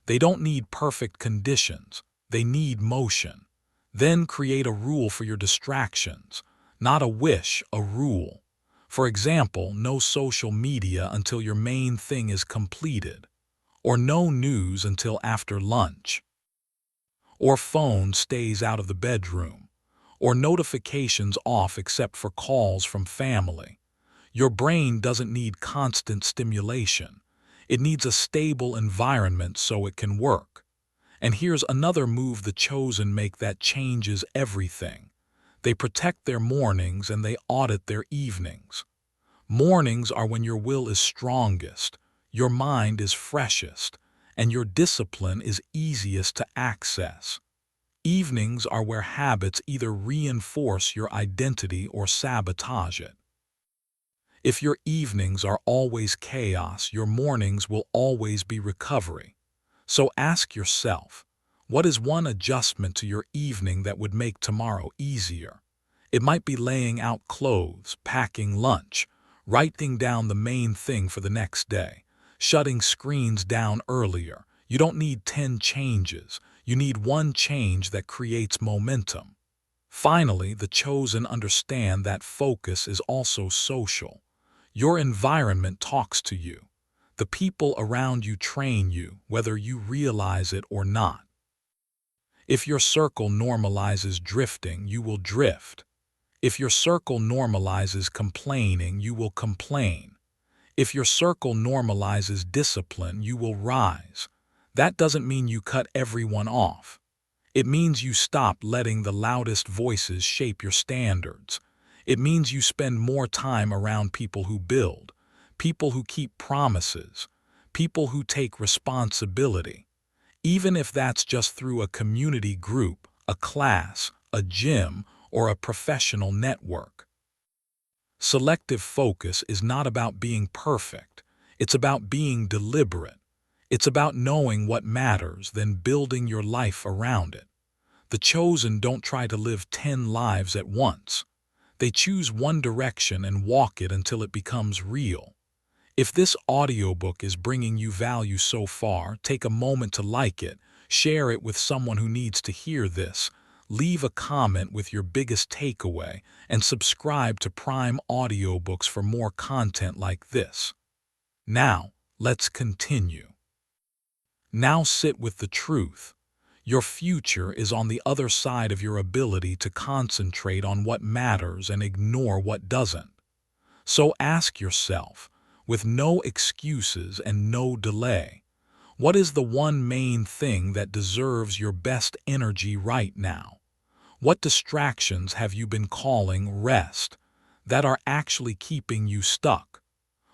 They don't need perfect conditions. They need motion. Then create a rule for your distractions. Not a wish, a rule. For example, no social media until your main thing is completed. Or no news until after lunch. Or phone stays out of the bedroom. Or notifications off except for calls from family. Your brain doesn't need constant stimulation. It needs a stable environment so it can work. And here's another move the chosen make that changes everything. They protect their mornings and they audit their evenings. Mornings are when your will is strongest, your mind is freshest, and your discipline is easiest to access. Evenings are where habits either reinforce your identity or sabotage it. If your evenings are always chaos, your mornings will always be recovery. So ask yourself, what is one adjustment to your evening that would make tomorrow easier? It might be laying out clothes, packing lunch, writing down the main thing for the next day, shutting screens down earlier. You don't need 10 changes. You need one change that creates momentum. Finally, the chosen understand that focus is also social. Your environment talks to you. The people around you train you, whether you realize it or not. If your circle normalizes drifting, you will drift. If your circle normalizes complaining, you will complain. If your circle normalizes discipline, you will rise. That doesn't mean you cut everyone off. It means you stop letting the loudest voices shape your standards. It means you spend more time around people who build, people who keep promises, people who take responsibility. Even if that's just through a community group, a class, a gym, or a professional network. Selective focus is not about being perfect. It's about being deliberate. It's about knowing what matters, then building your life around it. The chosen don't try to live 10 lives at once. They choose one direction and walk it until it becomes real. If this audiobook is bringing you value so far, take a moment to like it, share it with someone who needs to hear this, leave a comment with your biggest takeaway, and subscribe to Prime Audiobooks for more content like this. Now, let's continue. Now sit with the truth. Your future is on the other side of your ability to concentrate on what matters and ignore what doesn't. So ask yourself, with no excuses and no delay, What is the one main thing that deserves your best energy right now? What distractions have you been calling rest that are actually keeping you stuck?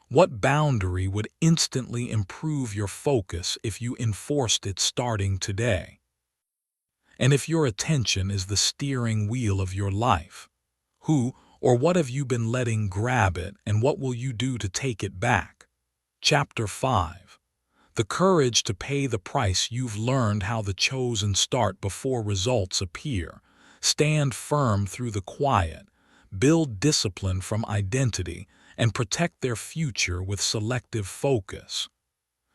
What boundary would instantly improve your focus if you enforced it starting today? And if your attention is the steering wheel of your life, who or what have you been letting grab it, and what will you do to take it back? Chapter 5. The courage to pay the price. You've learned how the chosen start before results appear. Stand firm through the quiet, build discipline from identity, and protect their future with selective focus.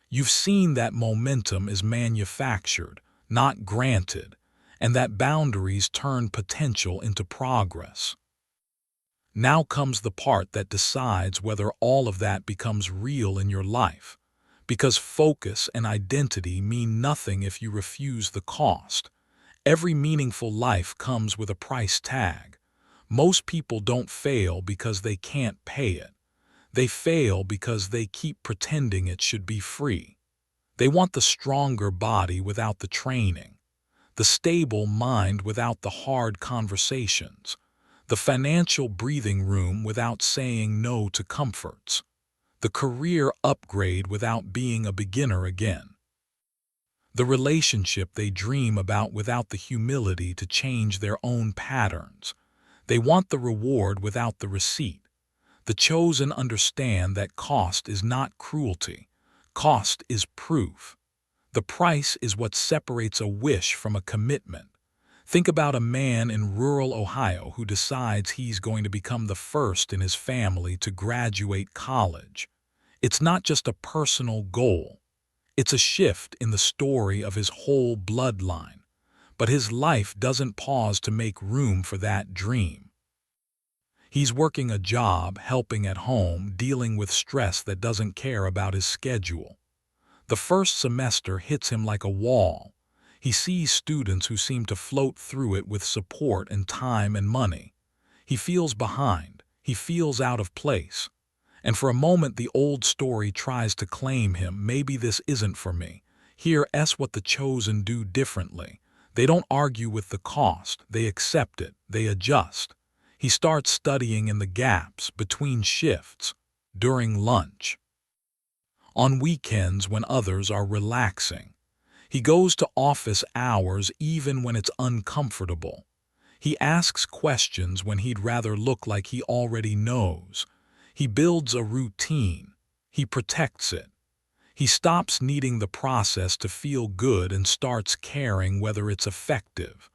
You've seen that momentum is manufactured, not granted, and that boundaries turn potential into progress. Now comes the part that decides whether all of that becomes real in your life. Because focus and identity mean nothing if you refuse the cost. Every meaningful life comes with a price tag. Most people don't fail because they can't pay it. They fail because they keep pretending it should be free. They want the stronger body without the training, the stable mind without the hard conversations, the financial breathing room without saying no to comforts, the career upgrade without being a beginner again, the relationship they dream about without the humility to change their own patterns. They want the reward without the receipt. The chosen understand that cost is not cruelty. Cost is proof. The price is what separates a wish from a commitment. Think about a man in rural Ohio who decides he's going to become the first in his family to graduate college. It's not just a personal goal. It's a shift in the story of his whole bloodline. But his life doesn't pause to make room for that dream. He's working a job, helping at home, dealing with stress that doesn't care about his schedule. The first semester hits him like a wall. He sees students who seem to float through it with support and time and money. He feels behind. He feels out of place. And for a moment the old story tries to claim him. Maybe this isn't for me. Here's what the chosen do differently. They don't argue with the cost. They accept it. They adjust. He starts studying in the gaps, between shifts, during lunch, on weekends when others are relaxing. He goes to office hours even when it's uncomfortable. He asks questions when he'd rather look like he already knows. He builds a routine. He protects it. He stops needing the process to feel good and starts caring whether it's effective.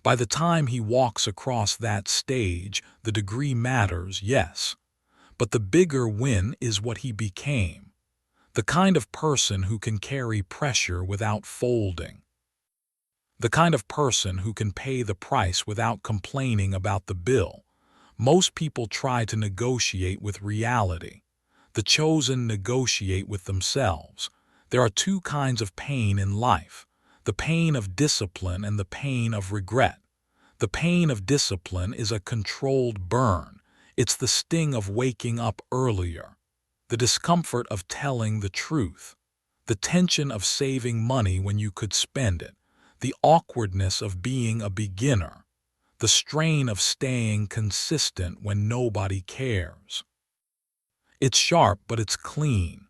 By the time he walks across that stage, the degree matters, yes. But the bigger win is what he became. The kind of person who can carry pressure without folding. The kind of person who can pay the price without complaining about the bill. Most people try to negotiate with reality. The chosen negotiate with themselves. There are two kinds of pain in life: the pain of discipline and the pain of regret. The pain of discipline is a controlled burn. It's the sting of waking up earlier, the discomfort of telling the truth, the tension of saving money when you could spend it, the awkwardness of being a beginner, the strain of staying consistent when nobody cares. It's sharp, but it's clean.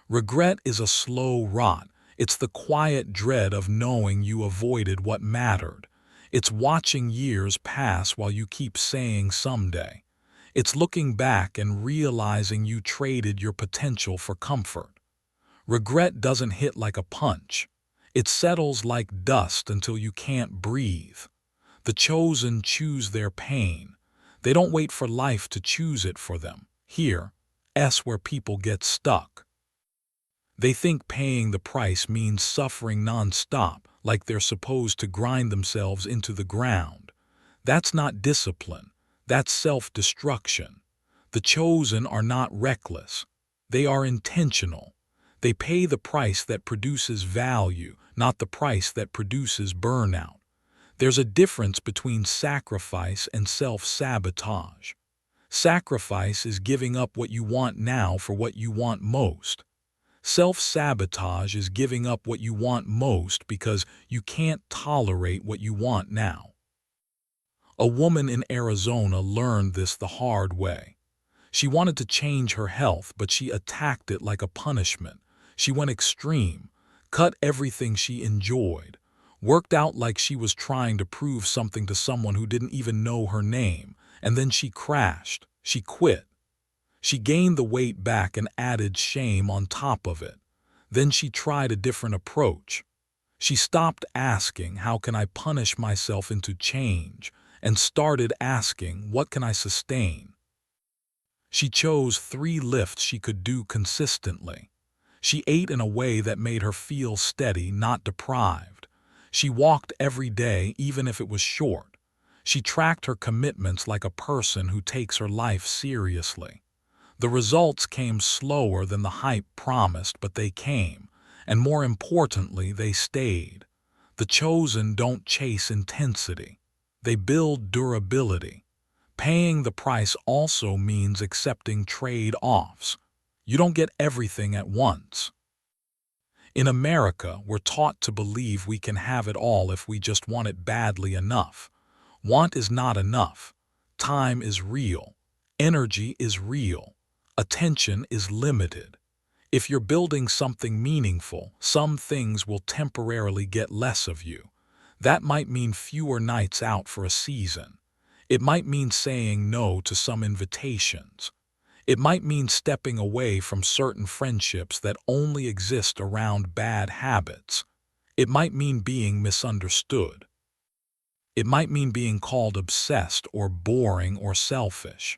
Regret is a slow rot. It's the quiet dread of knowing you avoided what mattered. It's watching years pass while you keep saying someday. It's looking back and realizing you traded your potential for comfort. Regret doesn't hit like a punch. It settles like dust until you can't breathe. The chosen choose their pain. They don't wait for life to choose it for them. Here's where people get stuck. They think paying the price means suffering non-stop, like they're supposed to grind themselves into the ground. That's not discipline. That's self-destruction. The chosen are not reckless. They are intentional. They pay the price that produces value, not the price that produces burnout. There's a difference between sacrifice and self-sabotage. Sacrifice is giving up what you want now for what you want most. Self-sabotage is giving up what you want most because you can't tolerate what you want now. A woman in Arizona learned this the hard way. She wanted to change her health, but she attacked it like a punishment. She went extreme, cut everything she enjoyed, worked out like she was trying to prove something to someone who didn't even know her name, and then she crashed. She quit. She gained the weight back and added shame on top of it. Then she tried a different approach. She stopped asking, "How can I punish myself into change?" and started asking, "What can I sustain?" She chose 3 lifts she could do consistently. She ate in a way that made her feel steady, not deprived. She walked every day, even if it was short. She tracked her commitments like a person who takes her life seriously. The results came slower than the hype promised, but they came, and more importantly, they stayed. The chosen don't chase intensity. They build durability. Paying the price also means accepting trade-offs. You don't get everything at once. In America, we're taught to believe we can have it all if we just want it badly enough. Want is not enough. Time is real. Energy is real. Attention is limited. If you're building something meaningful, some things will temporarily get less of you. That might mean fewer nights out for a season. It might mean saying no to some invitations. It might mean stepping away from certain friendships that only exist around bad habits. It might mean being misunderstood. It might mean being called obsessed or boring or selfish.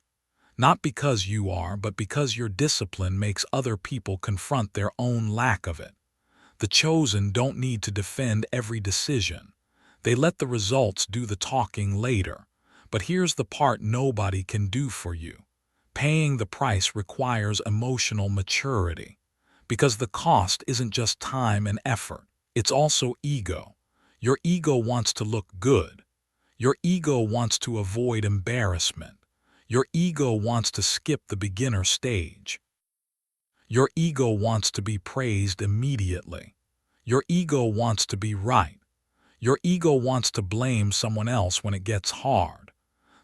Not because you are, but because your discipline makes other people confront their own lack of it. The chosen don't need to defend every decision. They let the results do the talking later. But here's the part nobody can do for you. Paying the price requires emotional maturity. Because the cost isn't just time and effort, it's also ego. Your ego wants to look good. Your ego wants to avoid embarrassment. Your ego wants to skip the beginner stage. Your ego wants to be praised immediately. Your ego wants to be right. Your ego wants to blame someone else when it gets hard.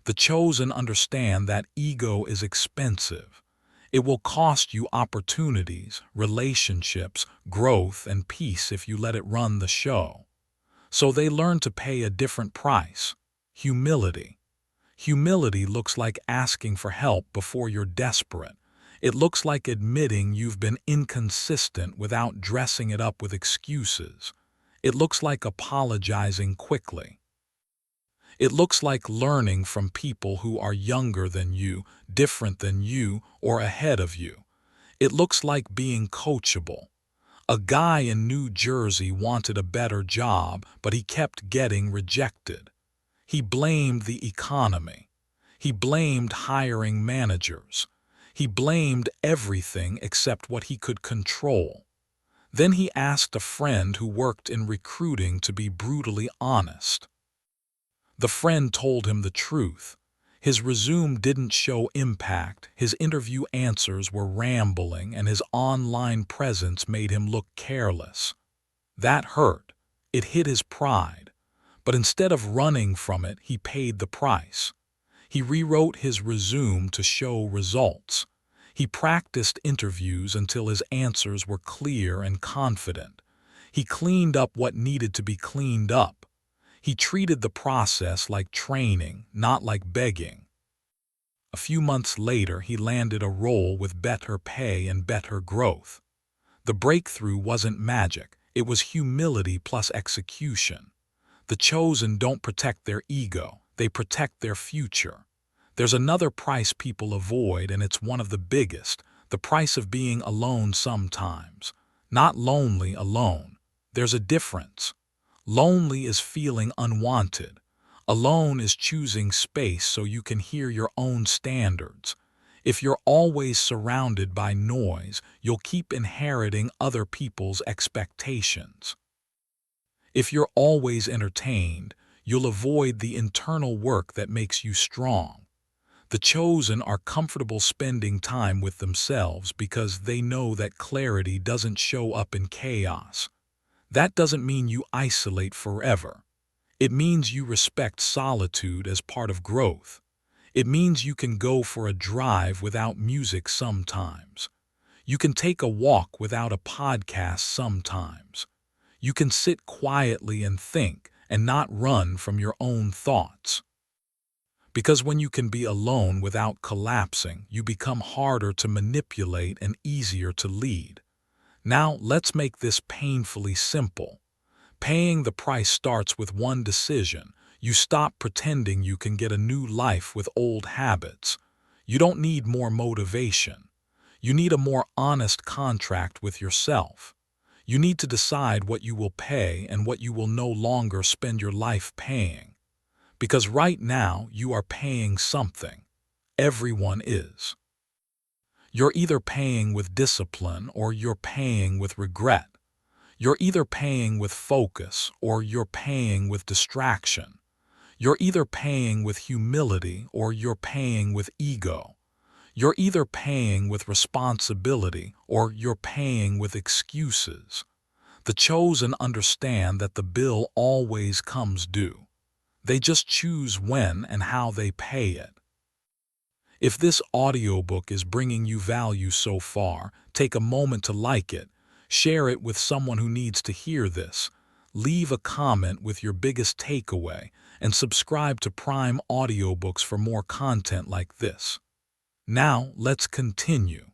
The chosen understand that ego is expensive. It will cost you opportunities, relationships, growth, and peace if you let it run the show. So they learn to pay a different price: humility. Humility looks like asking for help before you're desperate. It looks like admitting you've been inconsistent without dressing it up with excuses. It looks like apologizing quickly. It looks like learning from people who are younger than you, different than you, or ahead of you. It looks like being coachable. A guy in New Jersey wanted a better job, but he kept getting rejected. He blamed the economy. He blamed hiring managers. He blamed everything except what he could control. Then he asked a friend who worked in recruiting to be brutally honest. The friend told him the truth. His resume didn't show impact, his interview answers were rambling, and his online presence made him look careless. That hurt. It hit his pride. But instead of running from it, he paid the price. He rewrote his resume to show results. He practiced interviews until his answers were clear and confident. He cleaned up what needed to be cleaned up. He treated the process like training, not like begging. A few months later, he landed a role with better pay and better growth. The breakthrough wasn't magic. It was humility plus execution. The chosen don't protect their ego. They protect their future. There's another price people avoid, and it's one of the biggest: the price of being alone sometimes. Not lonely alone. There's a difference. Lonely is feeling unwanted. Alone is choosing space so you can hear your own standards. If you're always surrounded by noise, you'll keep inheriting other people's expectations. If you're always entertained, you'll avoid the internal work that makes you strong. The chosen are comfortable spending time with themselves because they know that clarity doesn't show up in chaos. That doesn't mean you isolate forever. It means you respect solitude as part of growth. It means you can go for a drive without music sometimes. You can take a walk without a podcast sometimes. You can sit quietly and think and not run from your own thoughts. Because when you can be alone without collapsing, you become harder to manipulate and easier to lead. Now, let's make this painfully simple. Paying the price starts with one decision. You stop pretending you can get a new life with old habits. You don't need more motivation. You need a more honest contract with yourself. You need to decide what you will pay and what you will no longer spend your life paying. Because right now, you are paying something. Everyone is. You're either paying with discipline or you're paying with regret. You're either paying with focus or you're paying with distraction. You're either paying with humility or you're paying with ego. You're either paying with responsibility or you're paying with excuses. The chosen understand that the bill always comes due. They just choose when and how they pay it. If this audiobook is bringing you value so far, take a moment to like it, share it with someone who needs to hear this, leave a comment with your biggest takeaway, and subscribe to Prime Audiobooks for more content like this. Now, let's continue.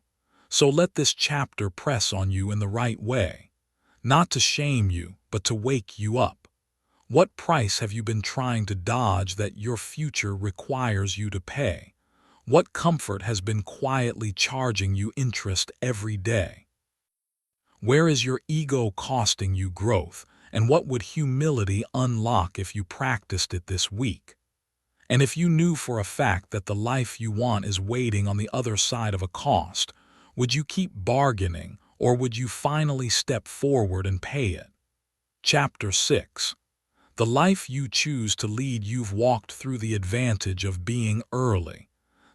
So let this chapter press on you in the right way, not to shame you, but to wake you up. What price have you been trying to dodge that your future requires you to pay? What comfort has been quietly charging you interest every day? Where is your ego costing you growth, and what would humility unlock if you practiced it this week? And if you knew for a fact that the life you want is waiting on the other side of a cost, would you keep bargaining, or would you finally step forward and pay it? Chapter 6. The life you choose to lead. You've walked through the advantage of being early,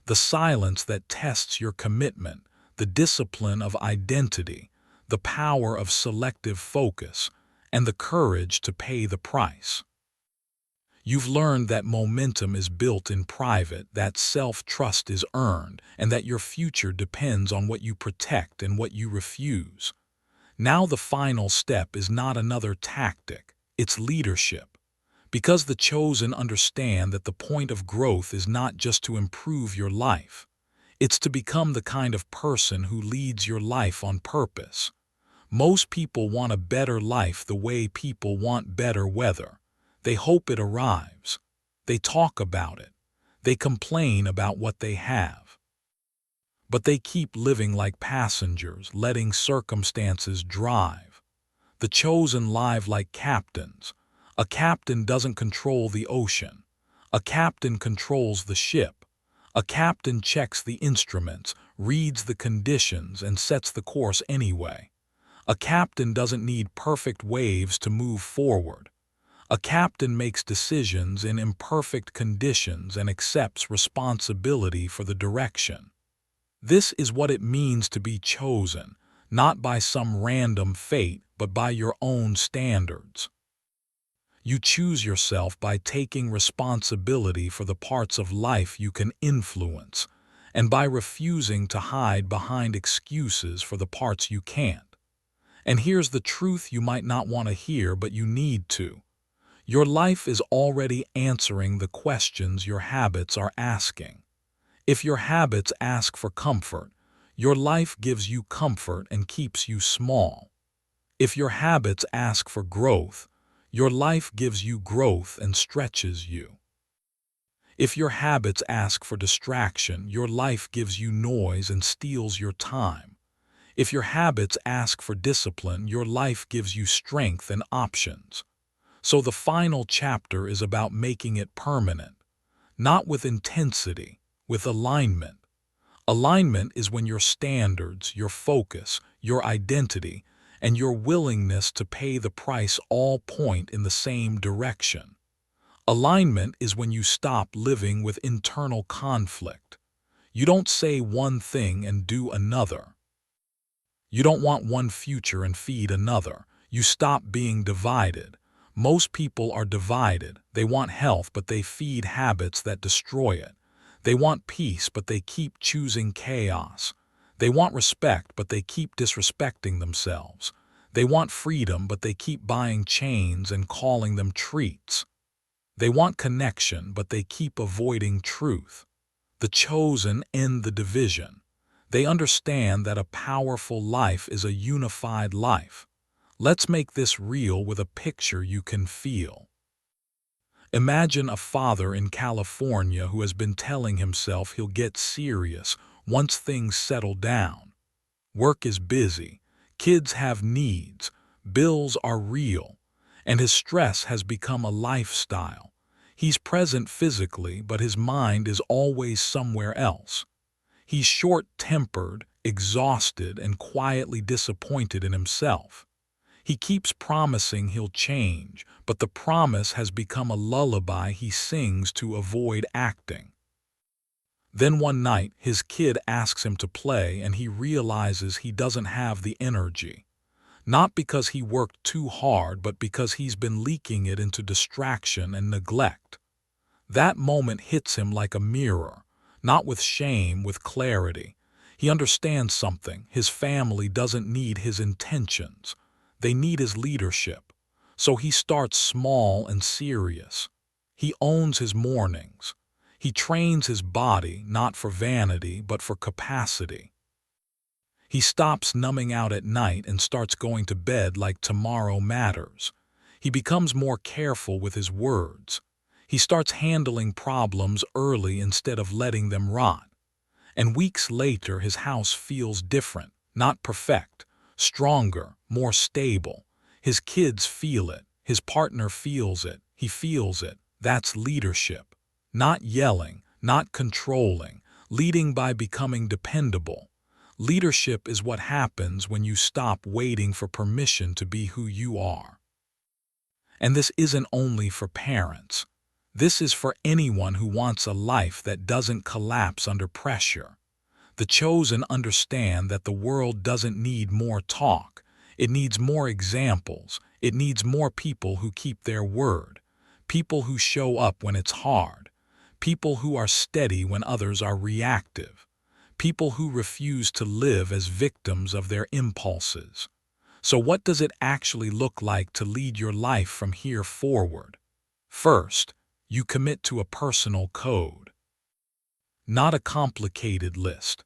the silence that tests your commitment, the discipline of identity, the power of selective focus, and the courage to pay the price. You've learned that momentum is built in private, that self-trust is earned, and that your future depends on what you protect and what you refuse. Now the final step is not another tactic, it's leadership. Because the chosen understand that the point of growth is not just to improve your life. It's to become the kind of person who leads your life on purpose. Most people want a better life the way people want better weather. They hope it arrives. They talk about it. They complain about what they have. But they keep living like passengers, letting circumstances drive. The chosen live like captains. A captain doesn't control the ocean. A captain controls the ship. A captain checks the instruments, reads the conditions, and sets the course anyway. A captain doesn't need perfect waves to move forward. A captain makes decisions in imperfect conditions and accepts responsibility for the direction. This is what it means to be chosen, not by some random fate, but by your own standards. You choose yourself by taking responsibility for the parts of life you can influence, and by refusing to hide behind excuses for the parts you can't. And here's the truth you might not want to hear, but you need to. Your life is already answering the questions your habits are asking. If your habits ask for comfort, your life gives you comfort and keeps you small. If your habits ask for growth, your life gives you growth and stretches you. If your habits ask for distraction, your life gives you noise and steals your time. If your habits ask for discipline, your life gives you strength and options. So the final chapter is about making it permanent, not with intensity, with alignment. Alignment is when your standards, your focus, your identity, and your willingness to pay the price all point in the same direction. Alignment is when you stop living with internal conflict. You don't say one thing and do another. You don't want one future and feed another. You stop being divided. Most people are divided. They want health, but they feed habits that destroy it. They want peace, but they keep choosing chaos. They want respect, but they keep disrespecting themselves. They want freedom, but they keep buying chains and calling them treats. They want connection, but they keep avoiding truth. The chosen end the division. They understand that a powerful life is a unified life. Let's make this real with a picture you can feel. Imagine a father in California who has been telling himself he'll get serious once things settle down. Work is busy, kids have needs, bills are real, and his stress has become a lifestyle. He's present physically, but his mind is always somewhere else. He's short-tempered, exhausted, and quietly disappointed in himself. He keeps promising he'll change, but the promise has become a lullaby he sings to avoid acting. Then one night, his kid asks him to play, and he realizes he doesn't have the energy. Not because he worked too hard, but because he's been leaking it into distraction and neglect. That moment hits him like a mirror, not with shame, with clarity. He understands something. His family doesn't need his intentions. They need his leadership. So he starts small and serious. He owns his mornings. He trains his body, not for vanity, but for capacity. He stops numbing out at night and starts going to bed like tomorrow matters. He becomes more careful with his words. He starts handling problems early instead of letting them rot. And weeks later, his house feels different, not perfect, stronger, more stable. His kids feel it. His partner feels it. He feels it. That's leadership. Not yelling, not controlling, leading by becoming dependable. Leadership is what happens when you stop waiting for permission to be who you are. And this isn't only for parents. This is for anyone who wants a life that doesn't collapse under pressure. The chosen understand that the world doesn't need more talk. It needs more examples. It needs more people who keep their word. People who show up when it's hard. People who are steady when others are reactive. People who refuse to live as victims of their impulses. So what does it actually look like to lead your life from here forward? First, you commit to a personal code. Not a complicated list.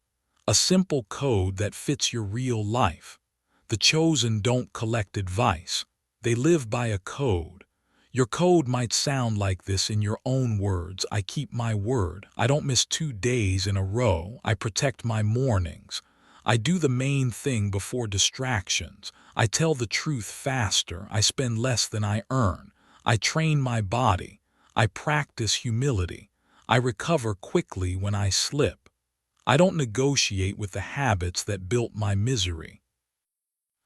A simple code that fits your real life. The chosen don't collect advice. They live by a code. Your code might sound like this in your own words. I keep my word. I don't miss 2 days in a row. I protect my mornings. I do the main thing before distractions. I tell the truth faster. I spend less than I earn. I train my body. I practice humility. I recover quickly when I slip. I don't negotiate with the habits that built my misery.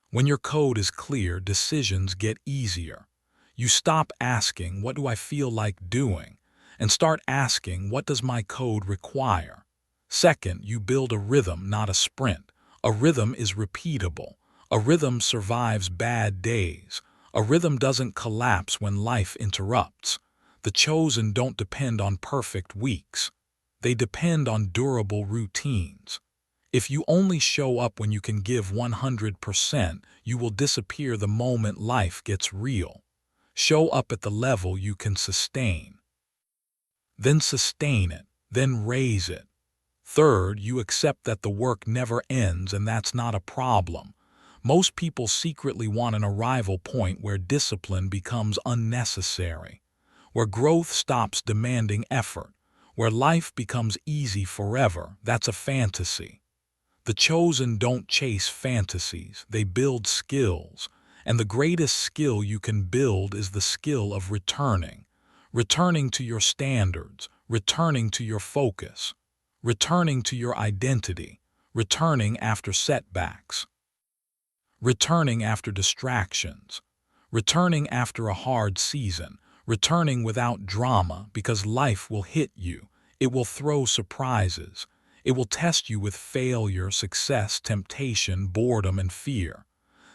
When your code is clear, decisions get easier. You stop asking, what do I feel like doing? And start asking, what does my code require? Second, you build a rhythm, not a sprint. A rhythm is repeatable. A rhythm survives bad days. A rhythm doesn't collapse when life interrupts. The chosen don't depend on perfect weeks. They depend on durable routines. If you only show up when you can give 100%, you will disappear the moment life gets real. Show up at the level you can sustain. Then sustain it. Then raise it. Third, you accept that the work never ends, and that's not a problem. Most people secretly want an arrival point where discipline becomes unnecessary, where growth stops demanding effort, where life becomes easy forever. That's a fantasy. The chosen don't chase fantasies, they build skills. And the greatest skill you can build is the skill of returning. Returning to your standards, returning to your focus, returning to your identity, returning after setbacks, returning after distractions, returning after a hard season, returning without drama because life will hit you. It will throw surprises. It will test you with failure, success, temptation, boredom, and fear.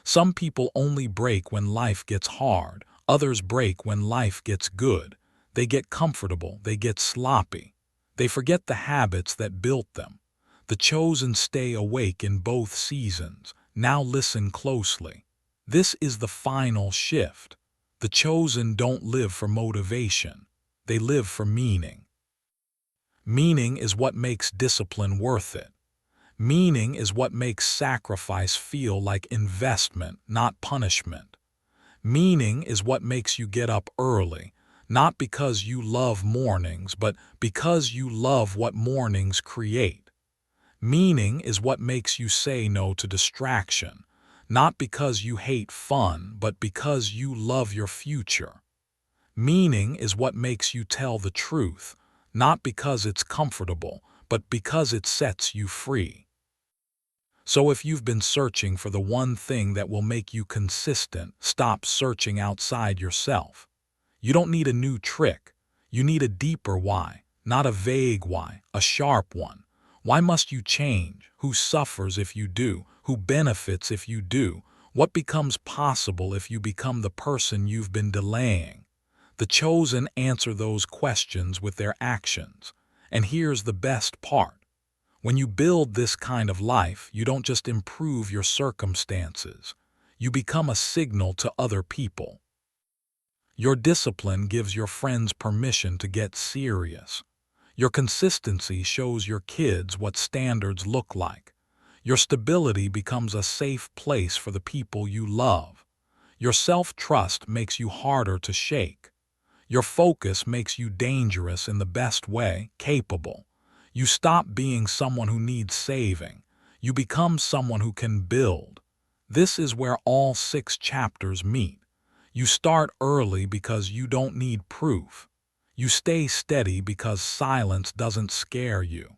Some people only break when life gets hard. Others break when life gets good. They get comfortable. They get sloppy. They forget the habits that built them. The chosen stay awake in both seasons. Now listen closely. This is the final shift. The chosen don't live for motivation. They live for meaning. Meaning is what makes discipline worth it. Meaning is what makes sacrifice feel like investment, not punishment. Meaning is what makes you get up early, not because you love mornings, but because you love what mornings create. Meaning is what makes you say no to distraction, not because you hate fun, but because you love your future. Meaning is what makes you tell the truth, not because it's comfortable, but because it sets you free. So if you've been searching for the one thing that will make you consistent, stop searching outside yourself. You don't need a new trick. You need a deeper why, not a vague why, a sharp one. Why must you change? Who suffers if you do? Who benefits if you do? What becomes possible if you become the person you've been delaying? The chosen answer those questions with their actions. And here's the best part. When you build this kind of life, you don't just improve your circumstances. You become a signal to other people. Your discipline gives your friends permission to get serious. Your consistency shows your kids what standards look like. Your stability becomes a safe place for the people you love. Your self-trust makes you harder to shake. Your focus makes you dangerous in the best way, capable. You stop being someone who needs saving. You become someone who can build. This is where all 6 chapters meet. You start early because you don't need proof. You stay steady because silence doesn't scare you.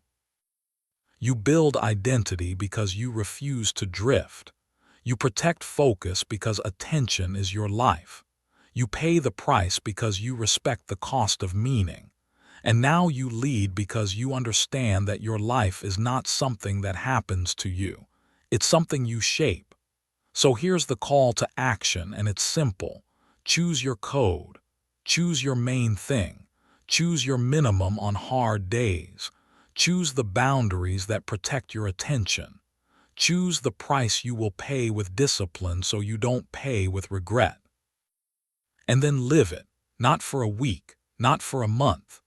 You build identity because you refuse to drift. You protect focus because attention is your life. You pay the price because you respect the cost of meaning. And now you lead because you understand that your life is not something that happens to you. It's something you shape. So here's the call to action, and it's simple. Choose your code. Choose your main thing. Choose your minimum on hard days. Choose the boundaries that protect your attention. Choose the price you will pay with discipline so you don't pay with regret. And then live it, not for a week, not for a month.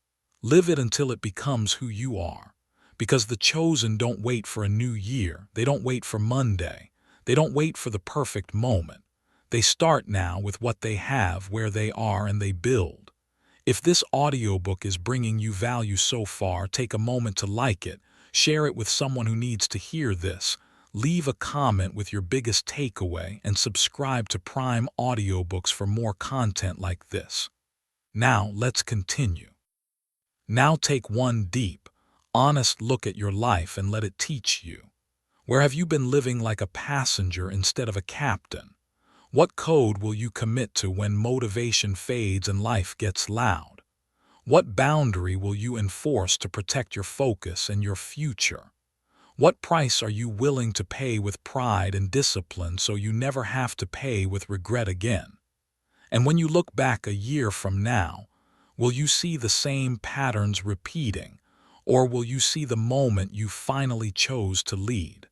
Live it until it becomes who you are. Because the chosen don't wait for a new year. They don't wait for Monday. They don't wait for the perfect moment. They start now with what they have, where they are, and they build. If this audiobook is bringing you value so far, take a moment to like it, share it with someone who needs to hear this, leave a comment with your biggest takeaway, and subscribe to Prime Audiobooks for more content like this. Now, let's continue. Now take one deep, honest look at your life and let it teach you. Where have you been living like a passenger instead of a captain? What code will you commit to when motivation fades and life gets loud? What boundary will you enforce to protect your focus and your future? What price are you willing to pay with pride and discipline so you never have to pay with regret again? And when you look back a year from now, will you see the same patterns repeating, or will you see the moment you finally chose to lead?